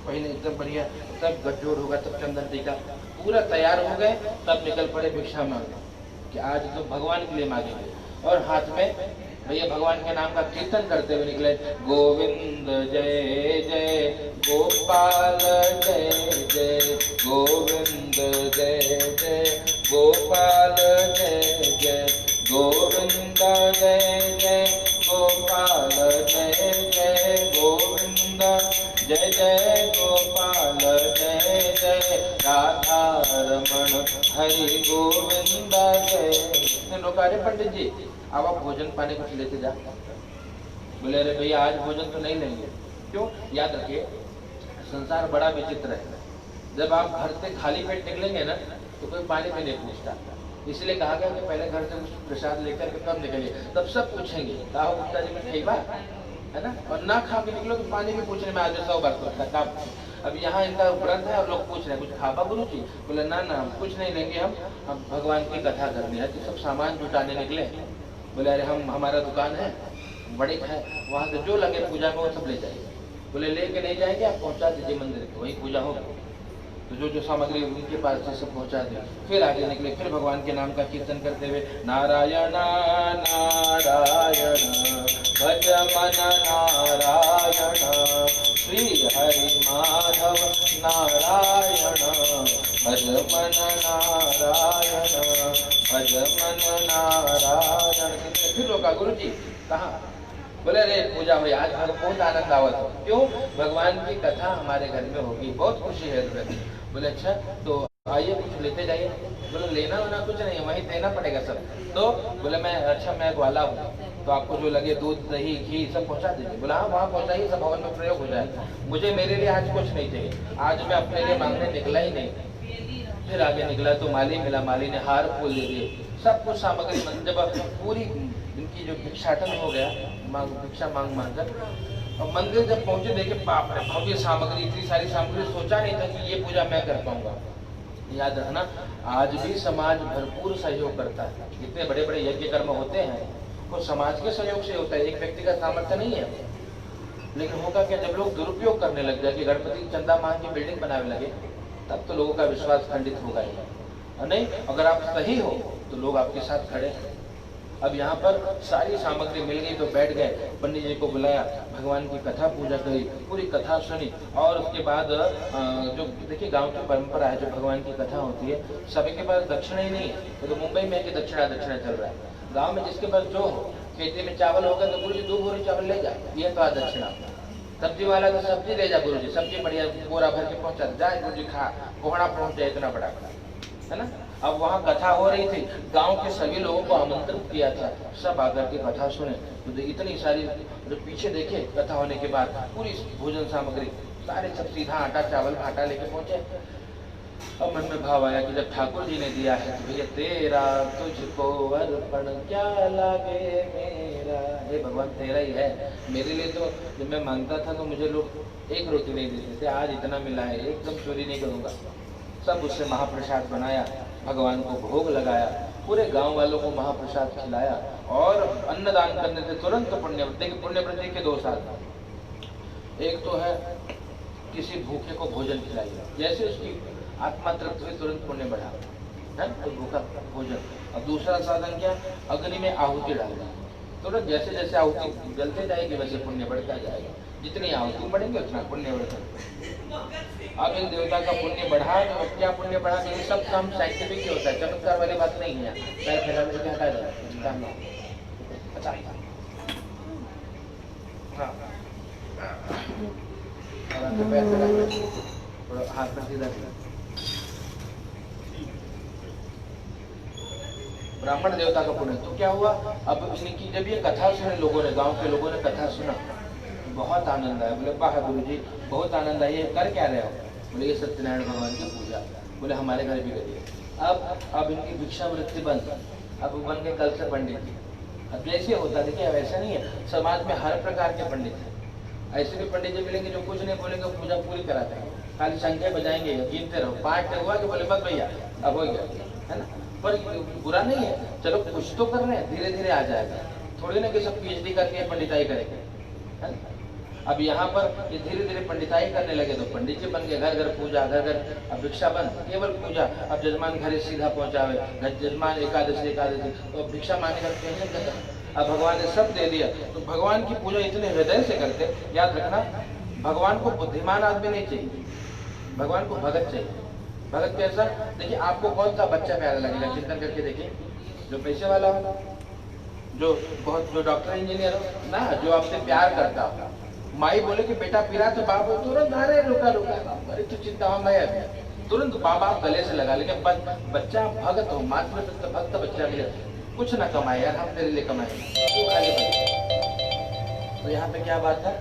पहले एकदम बढ़िया, तब गठजोड़ होगा, तब चंदन टीका पूरा तैयार हो गए, तब निकल पड़े भिक्षा मांगे कि आज तो भगवान के लिए मांगेंगे। और हाथ में भैया भगवान के नाम का कीर्तन करते हुए निकले, गोविंद जय जय गोपाल जय जय, गोविंद जय जय गोपाल जय जय, गोविंद जय जय गोपाल जय जय, गोविंद जय जय गोपाल जय जय, राधा रमण हरि गोविंद जय। लोग अरे पंडित जी अब आप भोजन पानी कुछ लेते जा। बोले अरे भैया आज भोजन तो नहीं लेंगे। क्यों? याद रखिए संसार बड़ा विचित्र है। जब आप घर से खाली पेट निकलेंगे ना तो कोई पानी भी नहीं पूछता। इसलिए कहा गया कि पहले घर से कुछ प्रसाद लेकर के कब निकलिए, तब सब पूछेंगे कहा गुप्ता जी में खैबा, है ना? और ना खा के निकलो तो पानी भी पूछने में आज 100 बार सोचता। अब यहाँ इनका व्रत है और लोग पूछ रहे हैं कुछ खाबा गुरु जी? बोले ना ना कुछ नहीं लेंगे, हम भगवान की कथा करनी है। तो सब सामान जुटाने निकले। बोले अरे हमारा दुकान है बड़ी है, वहाँ से जो लगे पूजा में वो सब ले जाइए। बोले लेके नहीं जाएंगे, आप पहुँचा दीजिए मंदिर पे, वही पूजा होगी। तो जो जो सामग्री उनके पास से सब पहुँचा दिया। फिर आगे निकले, फिर भगवान के नाम का कीर्तन करते हुए नारायण नारायण भज मन नारायण, श्री हरि माधव नारायण भज मन नारायण, भज मन नारायण। फिर रोका, गुरु जी कहाँ? बोले अरे पूजा हुई आज, बहुत आनंद आवत हो। क्यों? भगवान की कथा हमारे घर में होगी, बहुत खुशी है। बोले अच्छा तो आइए कुछ लेते जाइए। बोले लेना होना कुछ नहीं है, वहीं देना पड़ेगा सब। तो बोले मैं अच्छा मैं ग्वाला हूँ, तो आपको जो लगे दूध दही घी सब पहुँचा दीजिए। बोला हाँ वहाँ पहुँचाइए, सब भवन में प्रयोग हो जाएगा। मुझे मेरे लिए आज कुछ नहीं चाहिए, आज मैं अपने लिए मांगने निकला ही नहीं। फिर आगे निकला तो माली मिला, माली ने हार फूल दे दिए, सब कुछ सामग्री। जब पूरी इनकी जो भिक्षाटन हो गया, भिक्षा मांग कर और मंदिर जब पहुंचे देखे बाप रे भव्य सामग्री, इतनी सारी सामग्री, सोचा नहीं था कि ये पूजा मैं कर पाऊंगा। याद रखना आज भी समाज भरपूर सहयोग करता है। इतने बड़े बड़े यज्ञ कर्म होते हैं वो समाज के सहयोग से होता है, एक व्यक्ति का सामर्थ्य नहीं है। लेकिन होगा क्या, जब लोग दुरुपयोग करने लग जाए कि गणपति चंदा मांग की बिल्डिंग बनाने लगे, तब तो लोगों का विश्वास खंडित होगा ही। और नहीं, अगर आप सही हो तो लोग आपके साथ खड़े हैं। अब यहाँ पर सारी सामग्री मिल गई तो बैठ गए, पंडित जी को बुलाया, भगवान की कथा पूजा करी, पूरी कथा सुनी। और उसके बाद जो देखिए गांव की परंपरा है, जो भगवान की कथा होती है सभी के पास दक्षिणा ही नहीं है। तो मुंबई में कि दक्षिणा दक्षिणा चल रहा है, गाँव में जिसके पास जो हो, खेती में चावल होगा तो गुरु जी 2 बोरी चावल ले जा, ये तो दक्षिणा। सब्जी वाला तो सब्जी ले जा गुरु जी, सब्जी बढ़िया बोरा भर के पहुँचा जाए, गुरु जी खा कोहड़ा पहुँच जाए, इतना बड़ा है ना। अब वहाँ कथा हो रही थी, गांव के सभी लोगों को आमंत्रित किया था, सब आकर के कथा सुने। तो इतनी सारी जो पीछे देखे कथा होने के बाद पूरी भोजन सामग्री सारे सब सीधा आटा चावल भाटा लेके पहुंचे। अब मन में भाव आया कि जब ठाकुर जी ने दिया है तो भैया तेरा तुझको अर्पण क्या लागे मेरा। हे भगवान तेरा ही है, मेरे लिए तो जब मैं मांगता था तो मुझे लोग एक रोटी नहीं देते थे, आज इतना मिला है एकदम चोरी नहीं करूँगा। सब उससे महाप्रसाद बनाया, भगवान को भोग लगाया, पूरे गांव वालों को महाप्रसाद खिलाया और अन्नदान करने से तुरंत पुण्य। देखिए पुण्य वृद्धि के 2 साधन, एक तो है किसी भूखे को भोजन खिलाइए, जैसे उसकी आत्मा तृप्त हुई तुरंत पुण्य बढ़ा है तो भूखा भोजन। और दूसरा साधन क्या, अग्नि में आहुति डालना, तो जैसे जैसे आहुति जलते जाएगी वैसे पुण्य बढ़ता जाएगा, जितनी आहुति बढ़ेंगे उतना पुण्य बढ़ता। अब इन देवता का पुण्य बढ़ा तो क्या पुण्य बढ़ा, ये सब काम साइंटिफिक ही होता है, चमत्कार वाली बात नहीं है। पैर फैलाने से क्या हटा जाए, अच्छा हाँ पैर फैला हाथ पर सीधा ब्राह्मण देवता का पुण्य। तो क्या हुआ, अब इनकी जब ये कथा सुने लोगों ने, गांव के लोगों ने कथा सुना, बहुत आनंद आया। बोले वाह गुरुजी बहुत आनंद आया, कर क्या रहे हो? बोले ये सत्यनारायण भगवान की पूजा। बोले हमारे घर भी करिए। अब इनकी भिक्षावृत्ति बंद, अब बन गए कल से पंडित जी। अब जैसे होता देखिए, अब ऐसा नहीं है, समाज में हर प्रकार के पंडित हैं। ऐसे भी पंडित जी मिलेंगे जो कुछ नहीं बोलेंगे, पूजा पूरी करा देंगे, खाली शंखे बजाएंगे, गिनते रहो, 5 हुआ कि बोले बस भैया अब हो गया, है ना। पर बुरा नहीं है, चलो कुछ तो कर रहे हैं, धीरे धीरे आ जाएगा। थोड़ी ना कि सब PhD करके पंडिताई करेंगे, है ना। अब यहाँ पर ये धीरे धीरे पंडिताई करने लगे तो पंडित जी बन गए, घर घर पूजा, घर घर अब भिक्षा बंद, केवल पूजा। अब जजमान घर सीधा पहुँचावे, जजमान एकादशी तो भिक्षा मांगने का टेंशन खत्म। अब भगवान ने सब दे दिया, तो भगवान की पूजा इतने हृदय से करते। याद रखना, भगवान को बुद्धिमान आदमी नहीं चाहिए, भगवान को भगत चाहिए। भगत कैसा, देखिए आपको कौन सा बच्चा प्यारा लगेगा, चिंतन करके देखिए। जो पैसे वाला हो, जो डॉक्टर इंजीनियर हो ना, जो आपसे प्यार करता हो। माई बोले कि बेटा पीरा तो बाप हो तुरंत अरे रुका, अरे तू चिंता हो मैं तुरंत बाप आप गले से लगा। लेकिन बच्चा भगत हो, मात्र भक्त बच्चा मिले, कुछ ना कमाए यार, हम तेरे लिए कमाए, तू खाली बने। तो यहाँ पे क्या बात है,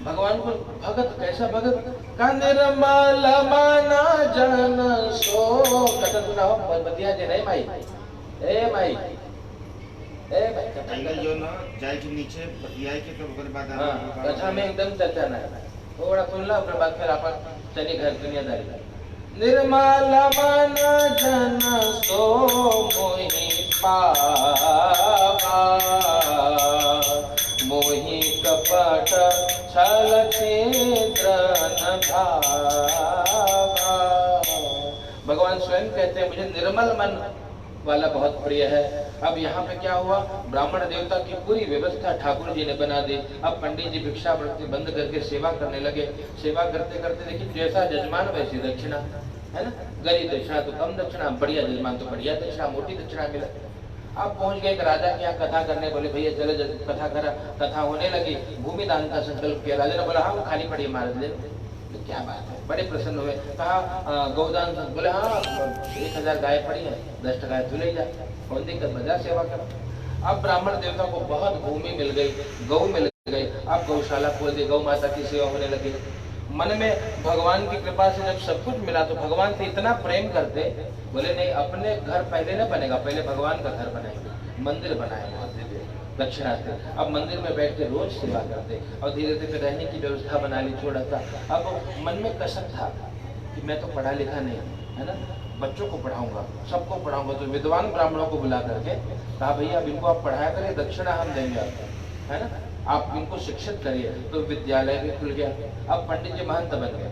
भगवान को भगत कैसा भगत का निर्मल माना जन सो कथा सुना हो बतिया जे नहीं माई ए माई अंदर जो ना जाए के नीचे बतियाए के तो ओकर बाद कथा में एकदम चर्चा ना है, थोड़ा सुन लो अपने बाद फिर आप चलिए घर दुनियादारी। निर्मल माना जन सो मोहि पावा, मोहि कपट छल छिद्र न भावा। भगवान स्वयं कहते हैं मुझे निर्मल मन वाला बहुत प्रिय है। अब यहाँ पे क्या हुआ, ब्राह्मण देवता की पूरी व्यवस्था ठाकुर जी ने बना दी। अब पंडित जी भिक्षावृत्ति बंद करके सेवा करने लगे। सेवा करते करते देखिए जैसा जजमान वैसी दक्षिणा, है ना। गरीब दक्षिणा तो कम दक्षिणा, बढ़िया जजमान तो बढ़िया दक्षिणा, मोटी दक्षिणा मिला। अब पहुंच गए एक राजा के यहाँ कथा करने, बोले भैया चले कथा करा। कथा होने लगी, भूमि दान का संकल्प किया। राजा ने बोला हाँ वो खाली पड़ी महाराज ले। तो क्या बात है, बड़े प्रसन्न हुए। कहा गौदान, बोले हाँ 1000 गाय पड़ी है, 10 गाय तू ले जा, कौन दिक्कत, बजा सेवा कर। अब ब्राह्मण देवता को बहुत भूमि मिल गई, गौ मिल गई। अब गौशाला खोल दी, गौ माता की सेवा होने लगी। मन में भगवान की कृपा से जब सब कुछ मिला तो भगवान से इतना प्रेम करते, बोले नहीं अपने घर पहले न बनेगा, पहले भगवान का घर बनाएंगे, मंदिर बनाए बहुत दिव्य दक्षिणा से। अब मंदिर में बैठ के रोज सेवा करते और धीरे धीरे रहने की व्यवस्था बना ली थोड़ा सा। अब मन में कसक था कि मैं तो पढ़ा लिखा नहीं, है ना, बच्चों को पढ़ाऊंगा, सबको पढ़ाऊंगा। तो विद्वान ब्राह्मणों को बुला करके कहा भैया अब इनको आप पढ़ाया करिए, दक्षिणा हम देंगे आपको, है ना, आप इनको शिक्षित करिए। तो विद्यालय भी खुल गया। अब पंडित जी महंत बन गए,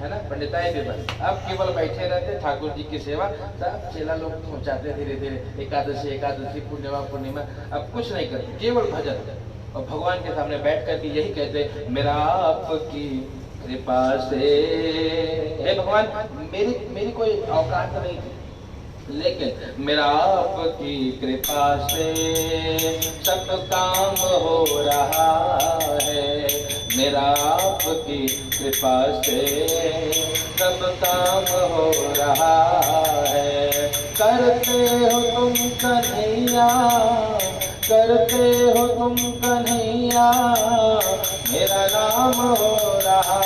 है ना, पंडिताई भी बन। अब केवल बैठे रहते, ठाकुर जी की सेवा, सब चेला लोग पहुँचाते धीरे धीरे, एकादशी पूर्णिमा। अब कुछ नहीं करते, केवल भजन। और भगवान के सामने बैठ करके यही कहते, मेरा आपकी कृपा से, हे भगवान मेरी कोई औकात नहीं थी, लेकिन मेरा आपकी कृपा से सब काम हो रहा है। मेरा आपकी कृपा से सब काम हो रहा है। करते हो तुम कन्हैया, करते हो तुम कन्हैया, मेरा नाम हो रहा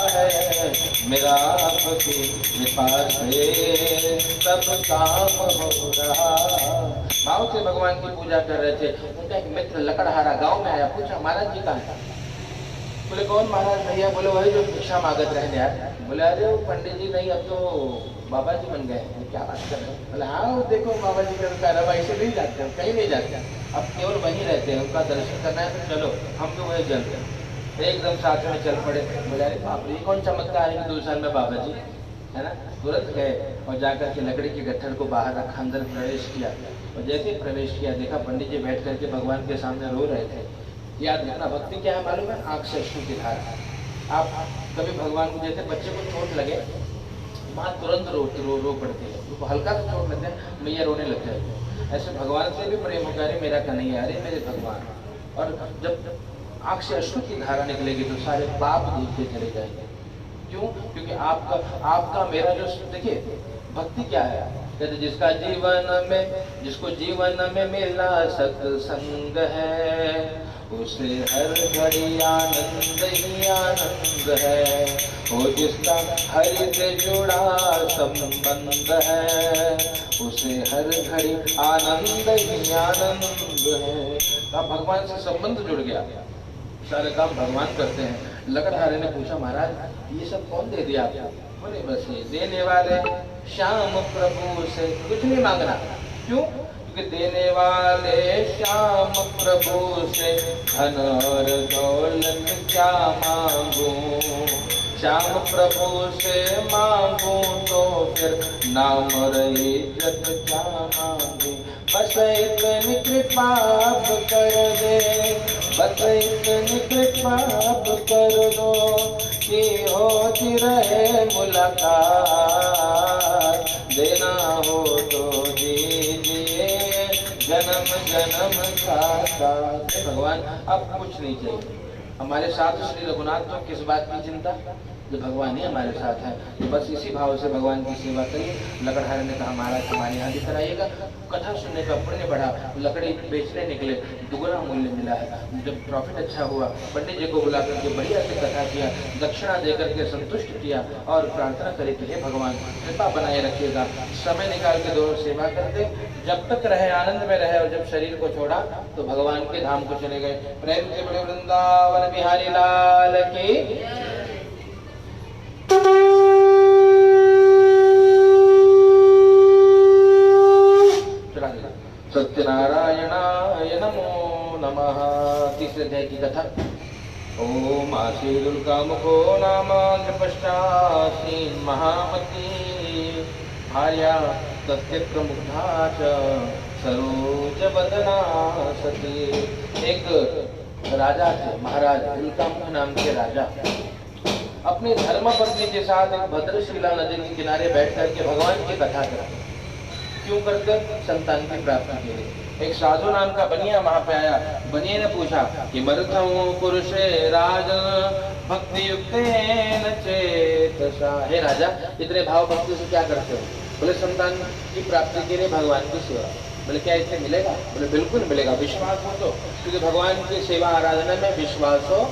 है। मेरा आपकी कृपा से सब काम हो रहा। भाव से भगवान की पूजा कर रहे थे। उनका एक मित्र लकड़हारा गांव में आया, पूछा महाराज जी कहाँ है? बोले कौन महाराज भैया? बोले वही जो भिक्षा मांगत रहे यार। बोले अरे वो पंडित जी नहीं, अब तो बाबा जी बन गए। क्या बात कर रहे हैं? बोले हाँ वो देखो बाबा जी का कारवा, ऐसे नहीं जाते हैं, कहीं नहीं जाते, अब केवल वहीं रहते हैं। उनका दर्शन करना है तो चलो, हम तो वही चलते हैं। एकदम साथ में चल पड़े। बोले अरे बाप रे कौन चमत्कार है 2 साल में बाबा जी, है ना। तुरंत गए और जाकर के लकड़ी के गट्ठर को बाहर रखा, अंदर प्रवेश किया और जैसे ही प्रवेश किया देखा पंडित जी बैठ करके भगवान के सामने रो रहे थे। याद रखना भक्ति क्या है मालूम है, आँख से अश्रु की धारा। आप कभी भगवान को जैसे बच्चे को चोट लगे माँ तुरंत रो पड़ती है, तो हल्का सा चोट लगता है मैया रोने लग जाएगी। ऐसे भगवान से भी प्रेम होगा, अरे मेरा कन्हैया, अरे मेरे भगवान। और जब आँख से अश्रु की धारा निकलेगी तो सारे पाप धुलते चले जाएंगे। क्यों? क्योंकि आपका मेरा जो, देखिए भक्ति क्या है, कहते जिसका जिसको जीवन में मिला सत्संग है उसे हर घड़ी आनंद ही आनंद है। वो जिसका हरि से जुड़ा संबंध है उसे हर घड़ी आनंद ही आनंद है। अब भगवान से संबंध जुड़ गया, सारे काम भगवान करते हैं। लकड़हारे ने पूछा महाराज ये सब कौन दे दिया आपको? बोले बस ये देने वाले श्याम प्रभु से, कुछ नहीं मांगना। क्यों? क्योंकि देने वाले श्याम प्रभु से धन और दौलत क्या मांगू, श्याम प्रभु से मांगू तो फिर नाम और इज्जत क्या मांगू। बस इतनी कृपा कर दे, बस इतनी कृपा कर दो कि होती रहे मुलाकात, देना हो तो दीजिए जन्म जन्म का साथ। भगवान अब कुछ नहीं चाहिए हमारे साथ। श्री रघुनाथ तो किस बात की चिंता, जो भगवान ही हमारे साथ है। तो बस इसी भाव से भगवान की सेवा करिए। लकड़हारे ने कहा महाराज हमारे यहाँ भी कराइएगा। कथा सुनने का पुण्य बढ़ा, लकड़ी बेचने निकले, दुगना मूल्य मिला है। जब प्रॉफिट अच्छा हुआ पंडित जी को बुला करके बढ़िया से कथा किया, दक्षिणा दे करके संतुष्ट किया और प्रार्थना करे कि हे भगवान कृपा बनाए रखिएगा। समय निकाल के दोनों सेवा करते, जब तक रहे आनंद में रहे और जब शरीर को छोड़ा तो भगवान के धाम को चले गए। प्रेम से बड़े वृंदावन बिहारी लाल की। सत्यनारायणाय नमो नमः। तीसरे अध्याय की कथा। ओम आशीर्दुर्गा मुखो नाम नृपश्चासी महामती भार्या तस्य मुग्धा च सरोज वदना सती। एक राजा थे, महाराज उल्कामुख नाम के राजा, अपनी धर्म पत्नी के साथ एक भद्रशिला नदी के किनारे बैठ करके भगवान की कथा करते। क्यों करते? संतान की प्राप्ति के लिए। एक साधु नाम का बनिया वहां पे आया। बनिया ने पूछा कि मरथम पुरुषे राज भक्ति युक्तेन चेतसा। हे राजा इतने भाव भक्ति से क्या करते हो? बोले संतान की प्राप्ति के लिए भगवान की सेवा। बोले क्या इससे मिलेगा? बोले बिल्कुल मिलेगा, विश्वास हो तो। क्योंकि भगवान की सेवा आराधना में विश्वास हो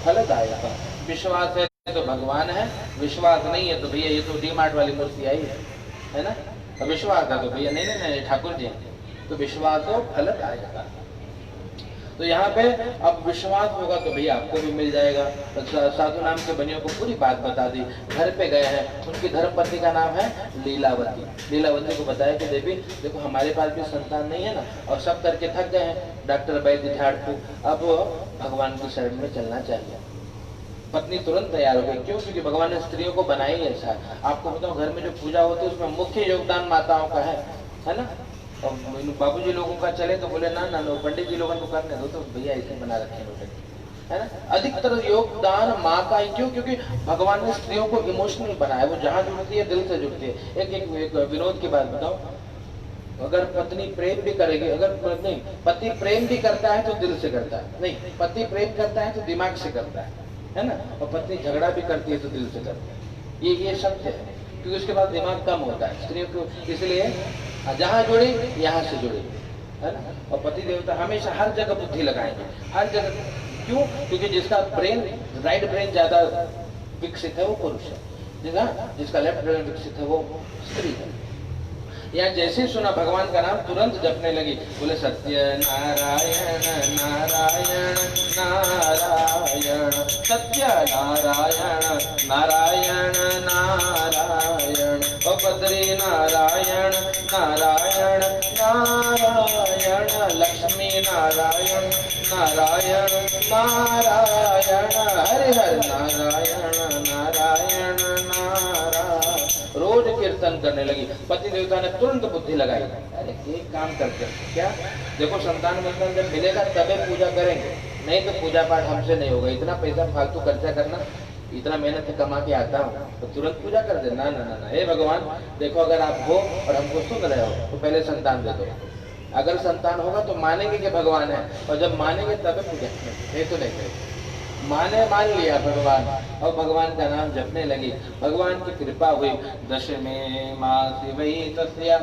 फलदायक। विश्वास है तो भगवान है, विश्वास नहीं है तो भैया ये तो डी-मार्ट वाली मूर्ति आई है ना। तो विश्वास है तो भैया नहीं ठाकुर जी, तो विश्वास हो फलदायक। तो यहाँ पे अब विश्वास होगा तो भैया आपको भी मिल जाएगा। तो साधु नाम के बनियों को पूरी बात बता दी। घर पे गए हैं, उनकी धर्मपत्नी का नाम है लीलावती। लीलावती को बताया कि देवी देखो हमारे पास भी संतान नहीं है ना, और सब करके थक गए हैं, डॉक्टर वैद्य झाड़फूक, अब भगवान की शरण में चलना चाहिए। पत्नी तुरंत तैयार हो गई। क्यों? क्योंकि भगवान ने स्त्रियों को बनाया ही ऐसा है। आपको बताऊं घर में जो पूजा होती है उसमें मुख्य योगदान माताओं का है ना। और बाबूजी लोगों का चले तो बोले ना पंडित जी लोगों को करने दो, तो भैया ऐसे बना रखे है ना। अधिकतर योगदान माँ का ही। क्यों? क्योंकि भगवान ने स्त्रियों को इमोशनल बनाया। वो जहाँ जुड़ती है दिल से जुड़ती है। एक विनोद की बात बताओ, अगर पत्नी प्रेम भी करेगी, अगर नहीं पति प्रेम भी करता है तो दिल से करता है, नहीं पति प्रेम करता है तो दिमाग से करता है ना। और पत्नी झगड़ा भी करती है तो दिल से करती है। ये सत्य है, क्योंकि उसके बाद दिमाग कम होता है स्त्रियों को। इसलिए जहाँ जुड़े यहाँ से जुड़े, है ना। और पति देवता हमेशा हर जगह बुद्धि लगाएंगे, हर जगह। क्यों? क्योंकि जिसका ब्रेन राइट ब्रेन ज्यादा विकसित है वो पुरुष है, जिसका लेफ्ट ब्रेन विकसित है वो स्त्री है। यहाँ जैसे सुना भगवान का नाम तुरंत जपने लगी। बोले सत्य नारायण नारायण नारायण, सत्य नारायण नारायण नारायण, और बद्री नारायण नारायण नारायण, लक्ष्मी नारायण नारायण नारायण, हरि हर नारायण नारायण नारायण। तंग करने लगी। पति देवता ने तुरंत बुद्धि लगाई, अरे एक काम करते हैं, क्या देखो संतान बंधन जब मिलेगा तबे पूजा करेंगे, नहीं तो पूजा पाठ हमसे नहीं होगा, इतना पैसा फालतू खर्चा करना, इतना मेहनत से कमा के आता हूँ तो तुरंत पूजा कर दे, ना ना ना ना, हे भगवान देखो अगर आप हो और हमको सुन रहे हो तो पहले संतान दे दो, अगर संतान होगा तो मानेंगे कि भगवान है, और जब मानेंगे तब पूजा करेंगे, तो नहीं करेंगे। मान लिया भगवान, और भगवान का नाम जपने लगी, भगवान की कृपा हुई। दशमे मासी वही तस्या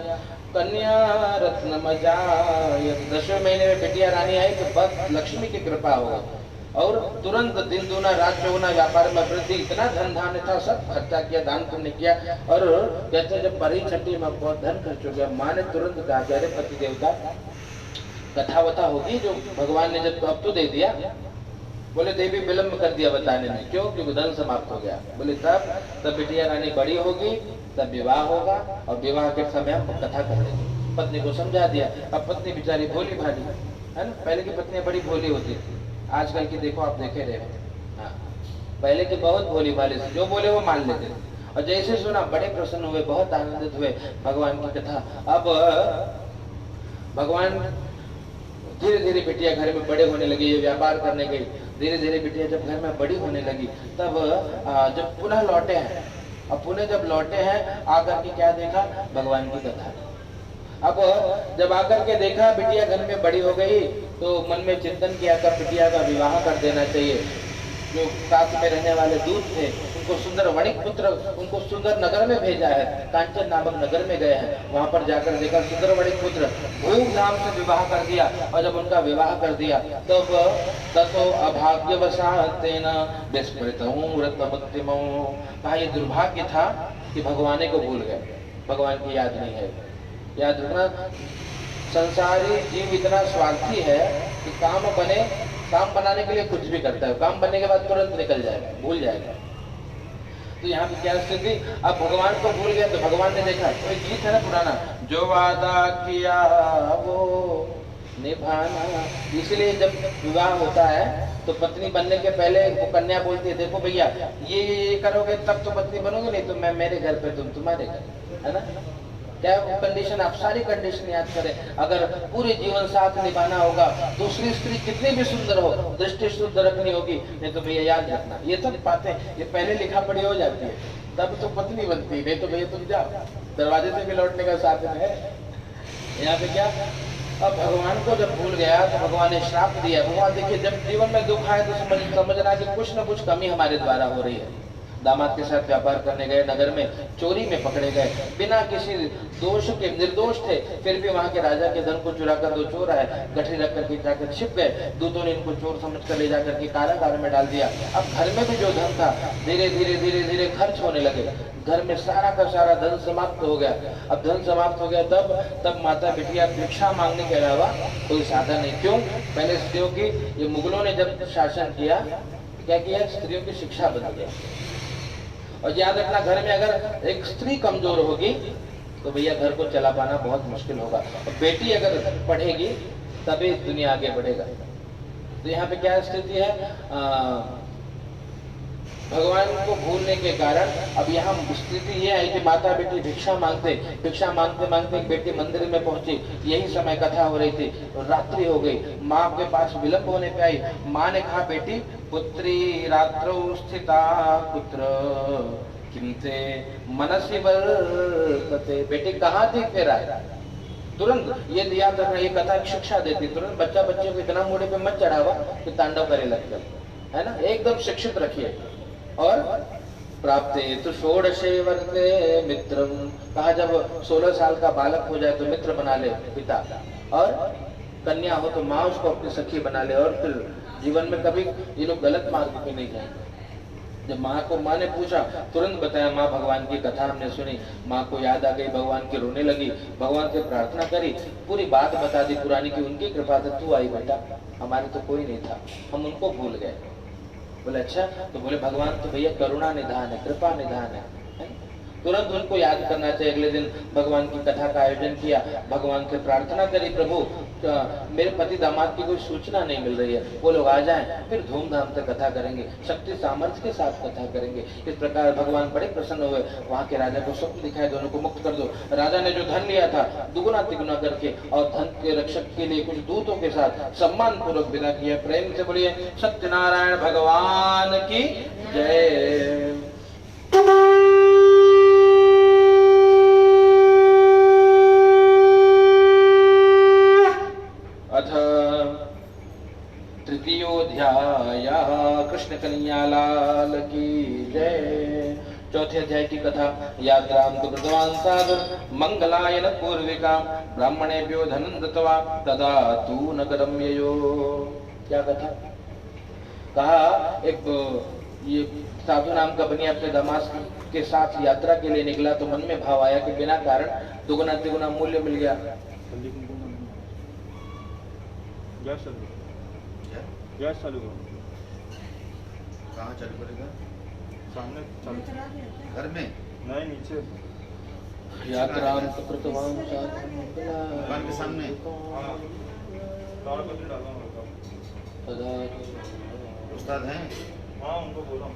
कन्या रत्न मजायत, 10वें महीने में बिटिया रानी आई तो बस लक्ष्मी की कृपा हो गई, और तुरंत दिन दूना रात चौगुना व्यापार में वृद्धि, इतना धन धान्य था, सब खर्चा किया, दान पुण्य किया, और कहते जब परी छठी में बहुत धन खर्च हो गया, माँ ने तुरंत कहा अरे पति देवता कथा वथा होगी जो भगवान ने जब अब तो दे दिया, बोले देवी विलम्ब कर दिया बताने में, क्यों, क्योंकि धन समाप्त हो गया। बोले तब बिटिया रानी बड़ी होगी तब विवाह होगा, और विवाह के समय हम कथा कर लेंगे। पत्नी को समझा दिया, अब पत्नी बेचारी भोली भाली है ना, पहले की पत्नियां बड़ी भोली होती थी, आजकल की देखो आप देखे रहे, हाँ पहले की बहुत भोली भाली थी, जो बोले वो मान लेते थे, और जैसे सुना बड़े प्रसन्न हुए, बहुत आनंदित हुए भगवान की कथा। अब भगवान धीरे धीरे बिटिया घर में बड़े होने लगी, ये व्यापार करने गई, धीरे धीरे बिटिया जब घर में बड़ी होने लगी तब जब पुनः लौटे हैं, अब पुनः जब लौटे हैं आकर के क्या देखा, भगवान की कथा। अब जब आकर के देखा बिटिया घर में बड़ी हो गई तो मन में चिंतन किया कर बिटिया का विवाह कर देना चाहिए। जो साथ में रहने वाले दूत थे उनको सुंदर वणिक पुत्र, उनको सुंदर नगर में भेजा है, कांचन नामक नगर में गए हैं, वहां पर जाकर देखा सुंदर वणिक पुत्र, धूमधाम से विवाह कर दिया, और जब उनका विवाह कर दिया तब ततो अभाग्यवशातेन विस्मृतौ व्रतमुत्तमौ, कहा ये दुर्भाग्य था कि भगवान को भूल गए, भगवान की याद नहीं है। याद रखना संसारी जीव इतना स्वार्थी है कि काम बनाने के लिए कुछ भी करता है, काम बनने के बाद तुरंत निकल जाएगा, भूल जाएगा। तो यहाँ पे क्या स्थिति, अब भगवान को भूल गया तो भगवान ने देखा, कोई गीत है ना पुराना, जो वादा किया वो निभाना, इसलिए जब विवाह होता है तो पत्नी बनने के पहले वो कन्या बोलती है देखो भैया ये करोगे तब तो पत्नी बनोगे, नहीं तो मैं मेरे घर पे तुम तुम्हारे घर, है ना। क्या वो कंडीशन, आप सारी कंडीशन याद करें, अगर पूरे जीवन साथ निभाना होगा, दूसरी स्त्री कितनी भी सुंदर हो, दृष्टि शुद्ध रखनी होगी, नहीं तो भैया याद रखना ये सब बातें ये पहले लिखा पढ़ी हो जाती है, तब तो पत्नी बनती, नहीं तो भैया तुम जाओ, दरवाजे से भी लौटने का साधन है। यहाँ पे क्या, अब भगवान को जब भूल गया तो भगवान ने श्राप दिया। भगवान देखिए जब जीवन में दुख आए तो समझना कि कुछ न कुछ कमी हमारे द्वारा हो रही है। दामाद के साथ व्यापार करने गए, नगर में चोरी में पकड़े गए, बिना किसी दोष के, निर्दोष थे, फिर भी वहां के राजा के धन को चुरा कर दो चोर आए, गठरी रख करके जाकर छिप गए, दूतों ने इनको चोर समझकर ले जाकर के कारागार में डाल दिया। अब घर में भी जो धन था धीरे धीरे खर्च होने लगे, घर में सारा का सारा धन समाप्त हो गया। अब धन समाप्त हो गया तब माता बिटिया भिक्षा मांगने के अलावा कोई साधन नहीं। क्यों, पहले स्त्रियों की, ये मुगलों ने जब शासन किया क्या किया, स्त्रियों की शिक्षा बदल गया। और याद रखना घर में अगर एक स्त्री कमजोर होगी तो भैया घर को चला पाना बहुत मुश्किल होगा, और बेटी अगर पढ़ेगी तभी दुनिया आगे बढ़ेगा। तो यहाँ पे क्या स्थिति है, भगवान को भूलने के कारण अब यहाँ स्थिति ये है कि माता बेटी भिक्षा मांगते मांगते एक बेटी मंदिर में पहुंची, यही समय कथा हो रही थी, रात्रि हो गई, माँ के पास विलंब होने पे आई। माँ ने कहा बेटी पुत्री रात्रौ स्थिता पुत्र किंते मनसि वर्तते, बेटी कहाँ थी फिर आए, तुरंत ये याद रखना, ये कथा शिक्षा देती, तुरंत बच्चे को इतना मोड़े पे मत चढ़ावा कि तांडव करे लगता है ना, एकदम शिक्षित रखिए। और प्राप्ते तो षोडशे वर्ते मित्रम, कहा जब 16 साल का बालक हो जाए तो मित्र बना ले पिता, और कन्या हो तो माँ उसको अपनी सखी बना ले, और फिर जीवन में कभी ये लोग गलत मार्ग पे नहीं जाएंगे। जब माँ ने पूछा तुरंत बताया, माँ भगवान की कथा हमने सुनी, माँ को याद आ गई, भगवान की रोने लगी, भगवान से प्रार्थना करी, पूरी बात बता दी पुरानी की उनकी कृपा से तू आई बेटा, हमारे तो कोई नहीं था, हम उनको भूल गए। बोले अच्छा, तो बोले भगवान तो भैया करुणा निधान है, कृपा निधान है। तुरंत उनको याद करना चाहिए। अगले दिन भगवान की कथा का आयोजन किया, भगवान से प्रार्थना करी, प्रभु मेरे पति दामाद की कोई सूचना नहीं मिल रही है, वो लोग आ जाएं, फिर धूमधाम से कथा करेंगे, शक्ति सामर्थ्य के साथ कथा करेंगे। इस प्रकार भगवान बड़े प्रसन्न हुए। वहाँ के राजा को स्वप्न दिखाए, दोनों को मुक्त कर दो। राजा ने जो धन लिया था दुगुना तिगुना करके और धन के रक्षक के लिए कुछ दूतों के साथ सम्मान पूर्वक विदा किया। प्रेम से बोलिए सत्यनारायण भगवान की जय। अथ तृतीयोऽध्याय कृष्ण कन्हैया लाल की जय। चौथे अध्याय की कथा। यात्रां तु कृतवान् साधु मंगलायन पूर्विका ब्राह्मणेभ्यो धनं दत्त्वा तदा तु नगरं ययो। क्या कथा? कहा एक ये साधु नाम का बनिया अपने दामाद के साथ यात्रा के लिए निकला तो मन में भाव आया कि बिना कारण दुगुना तिगुना मूल्य मिल गया। गैस चालू करो। कहाँ चालू करेगा? सामने चालू। घर में? नहीं, नीचे। यात्रा कृतवान् दुकान के सामने। हाँ, ताड़पत्री डालना होगा। उस्ताद हैं? हाँ, उनको बोला।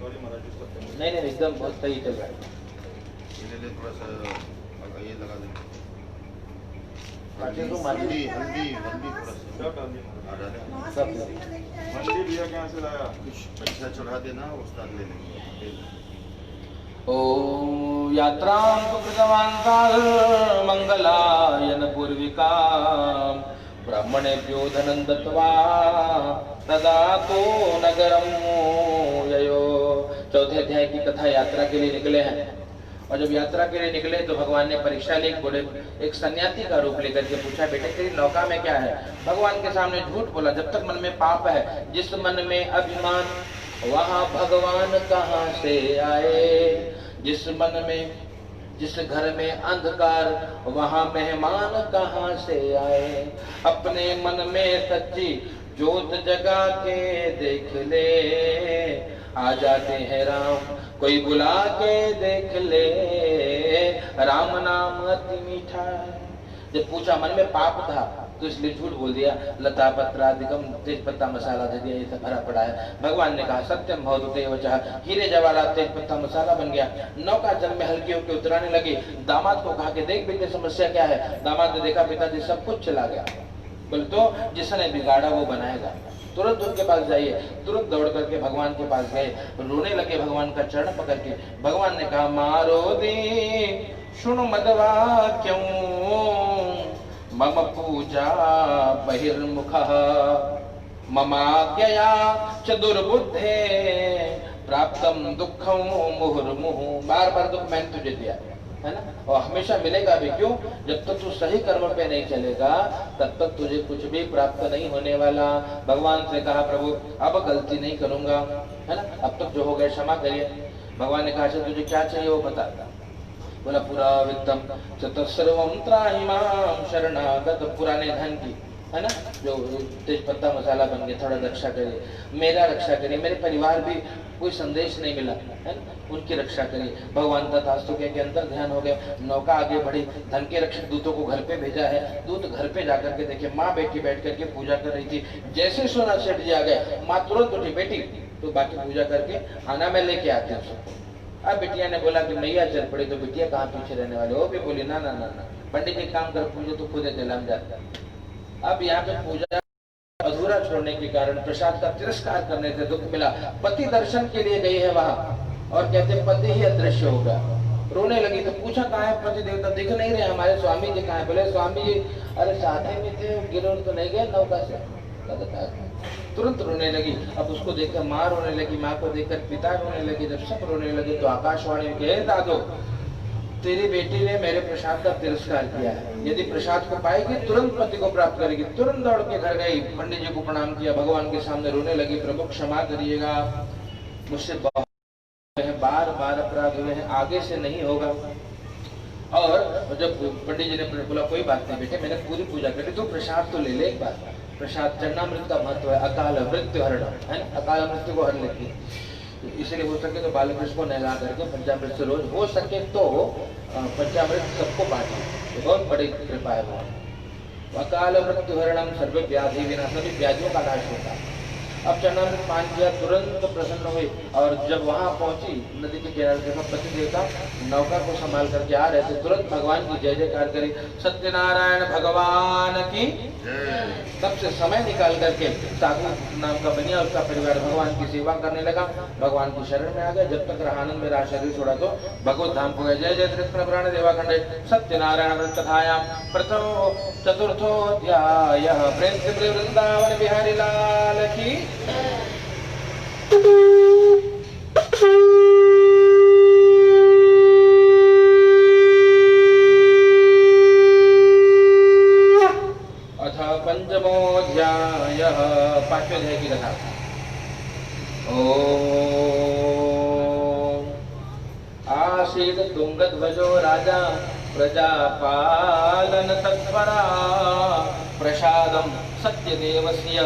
सॉरी महाराज, डिस्टर्ब करना। नहीं एकदम बहुत सही चल रहा है। ले थोड़ा सा ये लगा दे। हल्दी हल्दी हल्दी थोड़ा सा क्या डाल दिया? डाले। सब मंडी भैया कहाँ से लाया? कुछ पैसा चढ़ा देना, उस्ताद ले लेंगे। ओ यात्रां तु कृतवान् साधु मंगलायन पूर्विका ब्राह्मणेभ्यो धनं दत्त्वा तदा तो नगरं ययो। चौथे अध्याय की कथा। यात्रा के लिए निकले हैं और जब यात्रा के लिए निकले तो भगवान ने परीक्षा ली। बोले एक सन्यासी का रूप लेकर के पूछा, बेटे तेरी नौका में क्या है? भगवान के सामने झूठ बोला। जब तक मन में पाप है, जिस मन में अभिमान, वहाँ भगवान कहाँ से आए? जिस मन में, जिस घर में अंधकार, वहाँ मेहमान कहाँ से आए? अपने मन में सच्ची जोत जगा के देख ले, आ जाते हैं राम, कोई बुला के देख ले, राम नाम अति मीठा है। जब पूछा मन में पाप था तो इसलिए झूठ बोल दिया। लता पत्रादिकम, तेज पत्ता मसाला दे दिया, ये सब भरा पड़ा है। भगवान ने कहा सत्यम भवतुते वचः, हीरे जवाहरात तेज पत्ता मसाला बन गया। नौका जल में हल्की होकर उतराने लगी। दामाद को कहा कि देख बेटे समस्या क्या है? दामाद ने देखा पिताजी सब कुछ चला गया। बोले तो जिसने बिगाड़ा वो बनाएगा। तुरंत उनके पास जाइए। तुरंत दौड़ करके भगवान के पास गए, रोने लगे भगवान का चरण पकड़ के। भगवान ने कहा मारो दी सुन मदवाक्यं मम पूजा बहिर्मुखः ममाज्ञया च दुर्बुद्धे प्राप्तम दुःखं मुहुर्मुहुः। बार बार दुख मैंने तुझे दिया है ना, और हमेशा मिलेगा भी। क्यों? जब तक तू सही कर्म पे नहीं चलेगा तब तक तुझे कुछ भी प्राप्त नहीं होने वाला। भगवान से कहा प्रभु अब गलती नहीं करूंगा, है ना, अब तक जो हो गया क्षमा करिए। भगवान ने कहा तुझे क्या चाहिए वो बता। बोला पूरा वित्तम चतुर्सर्वम त्राहि माम शरणागत, पुराने धन की, है ना, जो तेज पत्ता मसाला बन गया, थोड़ा रक्षा करिए, मेरा रक्षा करिए, मेरे परिवार भी कोई संदेश नहीं मिला है ना, उनकी रक्षा करिए। भगवान तथास्तु के अंदर ध्यान हो गया। नौका आगे बढ़ी, धन के रक्षक दूतों को घर पे भेजा है। दूत घर पे जाकर के देखे माँ बेटी बैठ करके पूजा कर रही थी। जैसे सोना सेठ जी आ गए, माँ तुरंत उठी, बेटी तो बाकी पूजा करके आना, मैं लेके आती हूँ सबको। अब बिटिया ने बोला कि मैया चल पड़ी, तो बिटिया कहाँ पीछे रहने वाले? वो भी बोली ना ना ना ना, पंडित जी काम कर, पूजा तो खुद हम जाता। अब यहाँ पे पूजा अधूरा छोड़ने के कारण, प्रसाद का तिरस्कार करने से दुख मिला। पति दर्शन के लिए गई है वहां और कहते पति ही अदृश्य हो गया। रोने लगी तो पूछा कहाँ है पति देवता? दिख नहीं रहे, हमारे स्वामी जी कहाँ है? बोले स्वामी जी अरे शादी में थे, गिरोर तो नहीं गए नौका से। तुरंत रोने लगी। अब उसको देखकर माँ रोने लगी, माँ को देखकर पिता रोने लगे। जब सब रोने लगे तो आकाशवाणी में कहे दादो तेरी बेटी ने मेरे प्रसाद का तिरस्कार किया है, यदि प्रसाद को पाएगी तुरंत पति को प्राप्त करेगी। तुरंत दौड़ के घर गई, पंडित जी को प्रणाम किया, भगवान के सामने रोने लगी, प्रभु क्षमा करिएगा, मुझसे बार बार अपराध हुए हैं, आगे से नहीं होगा। और जब पंडित जी ने बोला कोई बात नहीं बेटे, मैंने पूरी पूजा कर ली, तो प्रसाद तो ले ले एक बार। प्रसाद चरणामृत का महत्व है, अकाल मृत्यु हरण है ना, अकाल मृत्यु को हर लेती है। तो इसलिए हो सके तो बालकृष्ण को नहला करके पंचामृत से रोज हो सके तो पंचामृत सबको बांटे, तो बहुत बड़ी कृपा है वो। अकाल मृत्युहरणम सर्व व्याधि विनाश, सभी व्याधियों का नाश होता है। अब चरणामृत पान किया, तुरंत प्रसन्न हुई, और जब वहां पहुंची नदी के किनारे देखा पति देवता नौका को संभाल करके आ रहे थे, तुरंत भगवान की जय जयकार करी, सत्यनारायण भगवान की। तब से समय निकाल करके साधु नाम का बनिया, उसका परिवार भगवान की सेवा करने लगा, भगवान की शरण में आ गया। जब तक आनंद में रहा, शरीर छोड़ा तो भगवत धाम को गया। जय जय श्री कृष्ण पुराण देवाखंडे सत्यनारायण व्रत कथायां प्रथमो चतुर्थोऽध्याय। प्रेम से वृंदावन बिहारी लाल की। अथ पंचमोऽध्याय, पांचवें अध्याय की कथा। ओम आसीत् तुंगध्वजो राजा प्रजापालन तत्परा, प्रसादं सत्यदेवस्य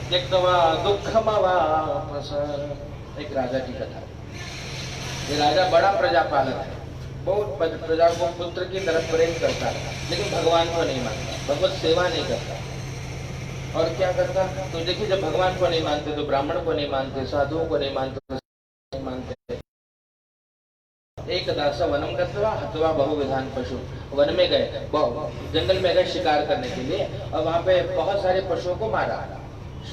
त्यक्त्वा दुःखमवापस। एक राजा की कथा। ये राजा बड़ा प्रजापालक है, बहुत प्रजा को पुत्र की तरफ प्रेम करता है, लेकिन भगवान को नहीं मानता, भगवत सेवा नहीं करता। और क्या करता? तो देखिए, जब भगवान को नहीं मानते तो ब्राह्मण को नहीं मानते, साधुओं को नहीं मानते, एक दास वनम गत्वा हत्वा बहुविधान पशु। वन में गए, जंगल में गए शिकार करने के लिए, और वहां पे बहुत सारे पशुओं को मारा,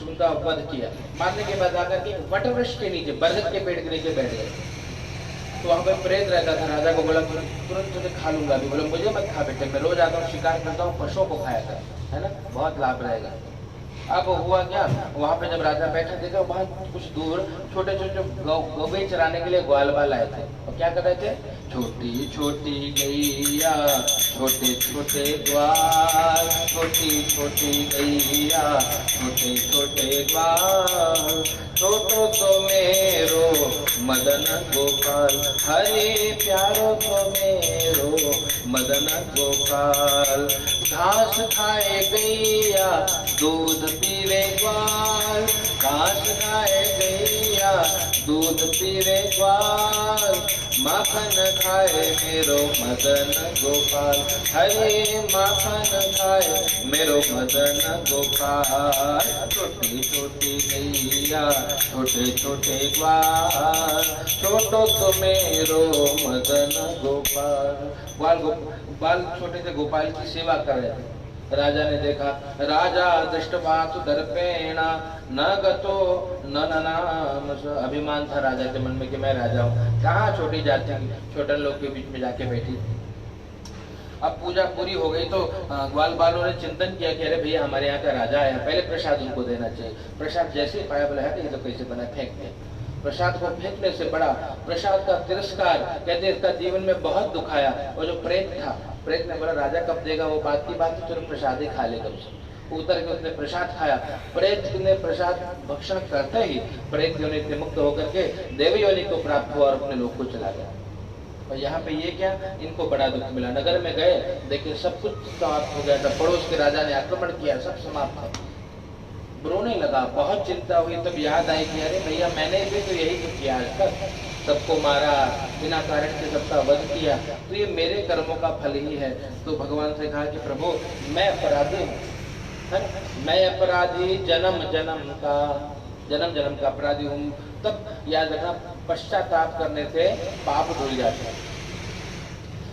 उनका वध किया। मारने के बाद आकर के वटवृक्ष के नीचे, बरगद के पेड़ के नीचे बैठ गए। तो वहां पे प्रेत रहता था। राजा को बोला तुरंत तुझे खा लूंगा। अभी बोला मुझे मत खा बेटे, मैं रोज आता हूँ शिकार करता हूँ, पशुओं को खाया कर, है ना, बहुत लाभ रहेगा। अब हुआ क्या, वहां पे जब राजा बैठे देखा, वहां कुछ दूर छोटे छोटे गौवे चराने के लिए ग्वाल बाल आए थे, और क्या कर रहे थे? छोटी छोटी गैया छोटे छोटे ग्वाल, छोटी छोटी गैया छोटे छोटे ग्वाल, छोटो तो मेरो मदन गोपाल, हरे प्यारो तो मेरो मदन गोपाल। घास खाए गैया दूध पीवे ग्वाल, घास खाए गैया दूध पीवे ग्वाल, माखन खाए मेरो मदन गोपाल, हरे माखन खाए मेरो मदन गोपाल। छोटी छोटी गैया छोटे छोटे ग्वाल, छोटो तो मेरो मदन गोपाल। ग्वाल छोटे से गोपाल की सेवा कर रहे थे। राजा ने देखा, राजा दृष्टवा तु दर्पेण न गतो न नाम। अभिमान था राजा के मन में कि मैं राजा हूँ, कहाँ छोटी जाति छोटे लोग के बीच में जाके बैठी। अब पूजा पूरी हो गई तो ग्वाल बालों ने चिंतन किया कि अरे भैया हमारे यहाँ का राजा है, पहले प्रसाद उनको देना चाहिए। प्रसाद जैसे ही पाया, बोला है ये तो कैसे बना, फेंक दे। प्रसाद को फेंकने से बड़ा प्रसाद का तिरस्कार, कहते इसका जीवन में बहुत दुख आया। और जो प्रेत था, प्रेत ने बोला राजा कब देगा, वो बात की बात, तुरंत प्रसाद ही खा लेगा। उतर के उसने प्रसाद खाया। प्रेत ने प्रसाद भक्षण करते ही प्रेत योनि से मुक्त होकर के देव योनि को प्राप्त हुआ और अपने लोक को चला गया। और यहाँ पे ये क्या, इनको बड़ा दुख मिला। नगर में गए, देखिए सब कुछ समाप्त हो गया था, पड़ोस के राजा ने आक्रमण किया, सब समाप्त था। रोने लगा, बहुत चिंता हुई। तब याद आई कि अरे भैया मैंने भी तो यही तो किया आज तक, सबको मारा, बिना कारण से सबका वध किया, तो ये मेरे कर्मों का फल ही है। तो भगवान से कहा कि प्रभु मैं अपराधी हूँ, मैं अपराधी जन्म जन्म का अपराधी हूँ। तब याद रखना, पश्चाताप करने से पाप धुल जाते हैं।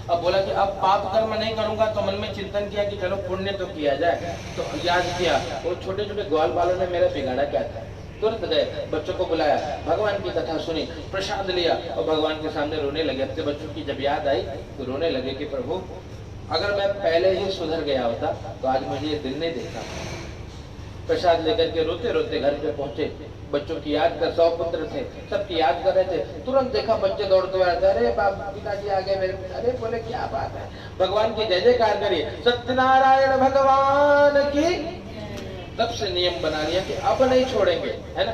अब बोला कि अब पाप कर्म नहीं करूंगा, तो मन में चिंतन किया कि चलो पुण्य तो किया जाए। तो याद किया वो छोटे छोटे ग्वाल बालों ने मेरा बिगाड़ा क्या था। तुरंत गए, बच्चों को बुलाया, भगवान की कथा सुनी, प्रसाद लिया और भगवान के सामने रोने लगे। अपने बच्चों की जब याद आई तो रोने लगे कि प्रभु अगर मैं पहले ही सुधर गया होता तो आज मुझे ये दिन नहीं देखता। प्रसाद लेकर के रोते रोते घर पे पहुंचे। बच्चों की याद कर, 100 पुत्र थे, सबकी याद कर रहे थे। तुरंत देखा बच्चे दौड़ते हुए आते, अरे बाप पिताजी आ गए मेरे। अरे बोले क्या बात है, भगवान की जय जयकार करिए, सत्यनारायण भगवान की। तब से नियम बना लिया कि अब नहीं छोड़ेंगे, है ना,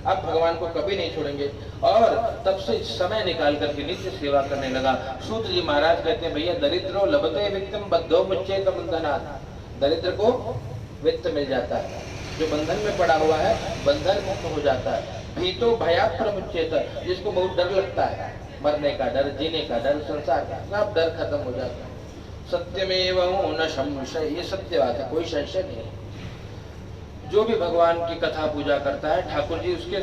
अब भगवान को कभी नहीं छोड़ेंगे। और तब से समय निकाल करके नित्य सेवा करने लगा। सूत जी महाराज कहते हैं, भैया दरिद्रो लभते वित्तम बद्धो मुच्चेत बंधनात्। दरिद्र को वित्त मिल जाता है, जो बंधन में पड़ा हुआ है बंधन मुक्त हो जाता है। भीतो भयात् प्रमुच्येत, जिसको बहुत डर लगता है, मरने का डर, जीने का डर, संसार का सब डर खत्म हो जाता है। सत्यमेव न संशय, ये सत्य बात है, कोई संशय नहीं। जो भी भगवान की कथा पूजा करता है, ठाकुर जी उसके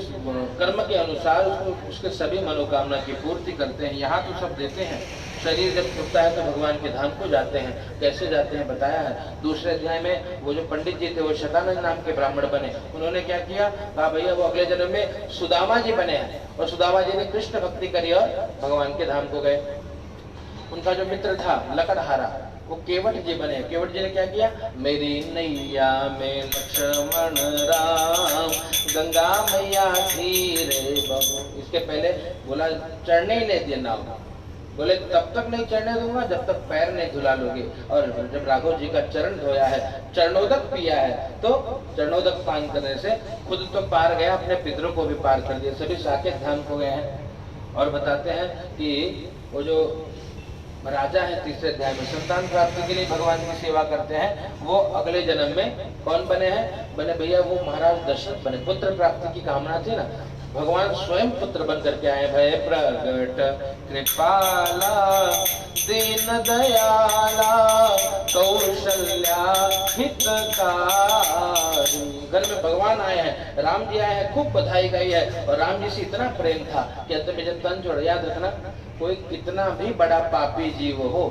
कर्म के अनुसार उसके सभी मनोकामना की पूर्ति करते हैं। यहाँ तो सब देते हैं। शरीर जब छूटता है तो भगवान के धाम को जाते हैं। कैसे जाते हैं बताया है दूसरे अध्याय में। वो जो पंडित जी थे वो शतानंद नाम के ब्राह्मण बने। उन्होंने क्या किया, कहा भैया वो अगले जन्म में सुदामा जी बने हैं, और सुदामा जी ने कृष्ण भक्ति करी और भगवान के धाम को गए। उनका जो मित्र था लकड़हारा, वो केवट जी बने। केवट जी ने क्या किया, मेरी नैया में लक्ष्मण राम, गंगा मैया धीरे बहू। इसके पहले बोला चढ़ने ही नहीं दिया नाव, बोले तब तक नहीं चढ़ने दूंगा जब तक पैर नहीं धुला लोगे। और जब राघव जी का चरण धोया है, चरणोदक पिया है, तो चरणोदक पान करने से खुद तो पार गया, अपने पितरों को भी पार कर दिया। सभी साकेत धाम को गए हैं। और बताते हैं कि वो जो राजा है तीसरे अध्याय में, संतान प्राप्ति के लिए भगवान की सेवा करते हैं, वो अगले जन्म में कौन बने हैं, बने भैया वो महाराज दशरथ बने। पुत्र प्राप्ति की कामना थी ना, भगवान स्वयं पुत्र बन करके आए। भय प्रगट कृपाला दीन दयाला कौशल्या हितकारी। घर में भगवान आए हैं, राम जी आए हैं, खूब बधाई गई है। और राम जी से इतना प्रेम था कि अंत में जब तन छोड़, याद रखना कोई कितना भी बड़ा पापी जीव हो,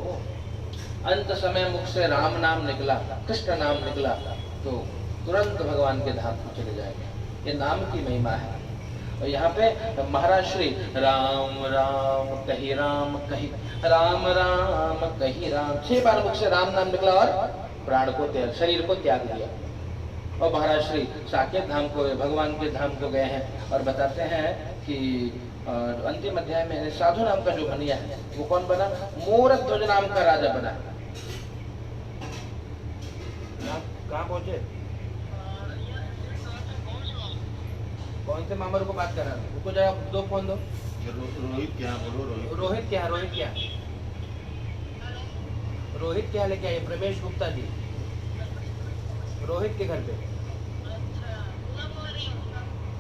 अंत समय मुख से राम नाम निकला, कृष्ण नाम निकला, तो तुरंत भगवान के धाम को चले जाएगा। ये नाम की महिमा है। और यहाँ पे महाराज श्री राम राम कही राम कही, राम राम कही राम, 6 बार मुख से राम नाम निकला और प्राण को त्याग, शरीर को त्याग दिया। और महाराज श्री साकेत धाम को, भगवान के धाम को गए हैं। और बताते हैं कि अंतिम अध्याय में साधु नाम का जो बनिया है वो कौन बना, मोरध्वज नाम का राजा बना। कहाँ पहुंचे, कौन से मामर को बात कर रहा है, उनको जरा दो फोन दो। रोहित क्या बोलो, रोहित क्या, रोहित क्या, रोहित क्या लेके आए, प्रवेश गुप्ता जी रोहित के घर पे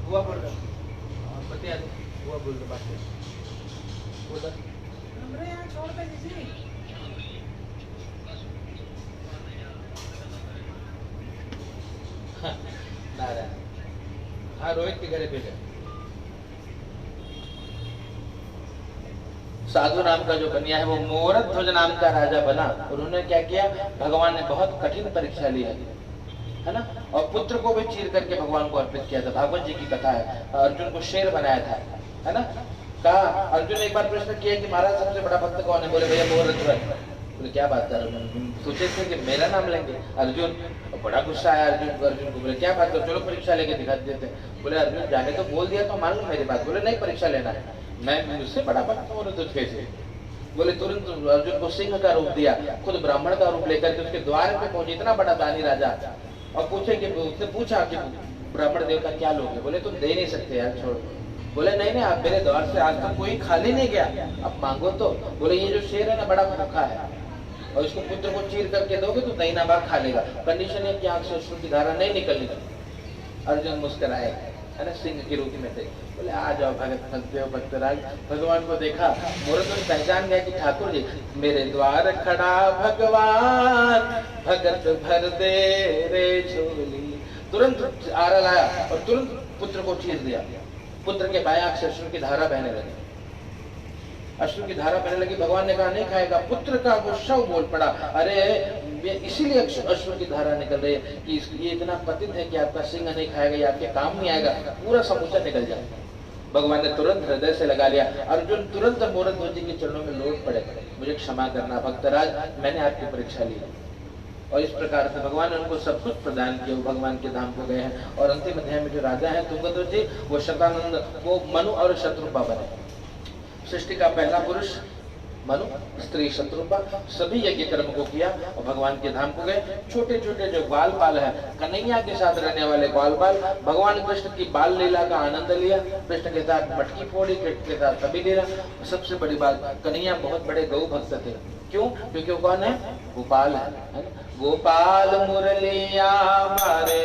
हुआ बोल रहा, बतिया दो, हुआ बोल रहा, बात उधर हमरे यहाँ छोड़ दे दीजिए। नारायण, हाँ रोहित के घर पे गए। साधु नाम का जो कन्या है वो मोरध्वज नाम का राजा बना। उन्होंने क्या किया, भगवान ने बहुत कठिन परीक्षा ली है ना, और पुत्र को भी चीर करके भगवान को अर्पित किया था। भागवत जी की कथा है, अर्जुन को शेर बनाया था, है ना। कहा अर्जुन ने एक बार प्रश्न किया कि महाराज सबसे बड़ा भक्त कौन है, बोले भैया मोरध्वज। बोले क्या बात कर, सोचे थे कि मेरा नाम लेंगे। अर्जुन बड़ा गुस्सा आया अर्जुन को, बोले क्या बात कर, चलो परीक्षा लेके दिखा देते। बोले अर्जुन जाने तो बोल दिया तो मान लो मेरी बात। बोले नहीं परीक्षा लेना है, मैं मुझसे बड़ा भक्त हूँ तो कैसे। बोले तुरंत अर्जुन को सिंह का रूप दिया, खुद ब्राह्मण का रूप लेकर के उसके द्वार पे पहुंचे, इतना बड़ा दानी राजा। और पूछे कि उसने पूछा कि ब्राह्मण देव का क्या लोगे, बोले तुम दे नहीं सकते यार, छोड़। बोले नहीं नहीं, आप मेरे द्वार से आज तक कोई खाली नहीं गया, अब मांगो तो। बोले ये जो शेर है ना बड़ा भूखा है, और इसको पुत्र को चीर करके दोगे तो दहीना भाग खा लेगा। कंडीशन है कि आंख से अश्रु की धारा नहीं निकलनी। अर्जुन मुस्कुराए, है ना, सिंह की रूप में थे। बोले आ जाओ भगत भक्तराज। भगवान को देखा, मोरध्वज पहचान गया कि ठाकुर जी मेरे द्वार खड़ा भगवान, भगत भर दे रे झोली। तुरंत आरा लाया और तुरंत पुत्र को चीर दिया। पुत्र के बाएं आंख से अश्रु की धारा बहने लगी, अश्रु की धारा बहने लगी। भगवान ने कहा नहीं खाएगा। पुत्र का वो शव बोल पड़ा, अरे इसीलिए अश्रु की धारा निकल रही है कि ये इतना पतित है कि आपका सिंह नहीं खाएगा, ये आपके काम नहीं आएगा, पूरा समूचा निकल जाएगा। भगवान ने तुरंत हृदय से लगा लिया। अर्जुन तुरंत मोरध्वज जी के चरणों में लौट पड़े, मुझे क्षमा करना भक्तराज, मैंने आपकी परीक्षा ली। और इस प्रकार से भगवान ने उनको सब कुछ प्रदान किया। वो भगवान के धाम को गए हैं। और अंतिम अध्याय में जो राजा है तुंगध्वज जी, वो शतानंद, वो मनु और शत्रुपा बने। सृष्टि का पहला पुरुष मनु, स्त्री शत्रुपा, सभी यज्ञ कर्म को किया और भगवान के धाम को गए। छोटे छोटे जो बाल बाल है, कन्हैया के साथ रहने वाले बाल बाल, भगवान कृष्ण की बाल लीला का आनंद लिया। कृष्ण के साथ मटकी फोड़ी, कृष्ण के साथ सभी लीला। सबसे बड़ी बात, कन्हैया बहुत बड़े गौ भक्त थे। क्यों? क्योंकि वो कौन है? गोपाल है ना? गोपाल मुरलिया मारे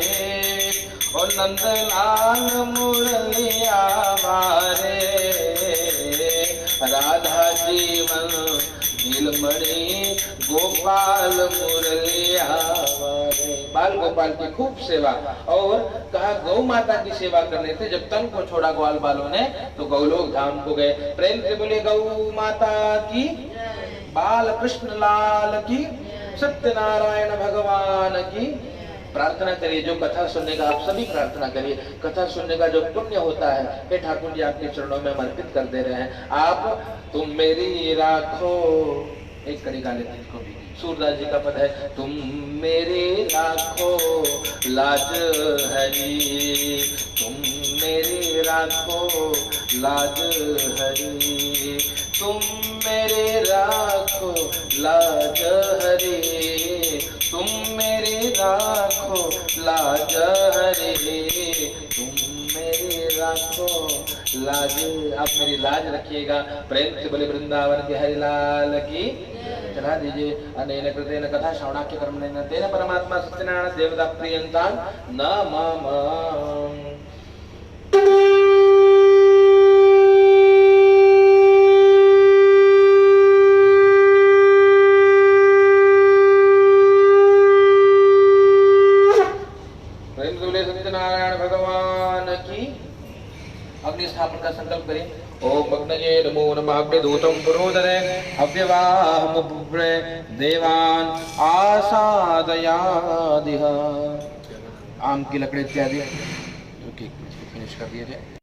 और नंदलाल मुरलिया मारे, राधा जीवन नीलमणि गोपाल मुरलिया मारे। बाल गोपाल की खूब सेवा। और कहा गौ माता की सेवा करने से जब तन को छोड़ा ग्वाल बालों ने तो गौलोक धाम को गए। प्रेम से बोले गौ माता की, बाल कृष्ण लाल की, सत्यनारायण भगवान की। प्रार्थना करिए, जो कथा सुनने का, आप सभी प्रार्थना करिए, कथा सुनने का जो पुण्य होता है, हे ठाकुर जी आपके चरणों में अर्पित कर दे रहे हैं। आप तुम मेरी राखो, एक कड़ी गा लेते इसको भी, सूरदास जी का पद है, तुम मेरे राखो लाज हरी, तुम मेरे राखो लाज हरी, तुम मेरे राखो लाज हरी, तुम मेरे राखो लाज हरी, तुम मेरे राखो लाज। आप मेरी लाज रखिएगा। प्रेम से बोले वृंदावन के हरिलाल की। चला दीजिए। अनेन कृतेन कथा श्रवणाख्य कर्मणेन तेन परमात्मा सत्यनारायण देवता प्रियंता नमः। प्रेम से बोले सत्यनारायण भगवान की। अग्नि स्थापन का संकल्प करें। ओम अग्नये नमो नमः। अग्निदूतं पुरोदरे अव्यवाहमुपब्रे देवान् आसादयादिह। आम की लकड़ी इत्यादि फिनिश कर दिए थे।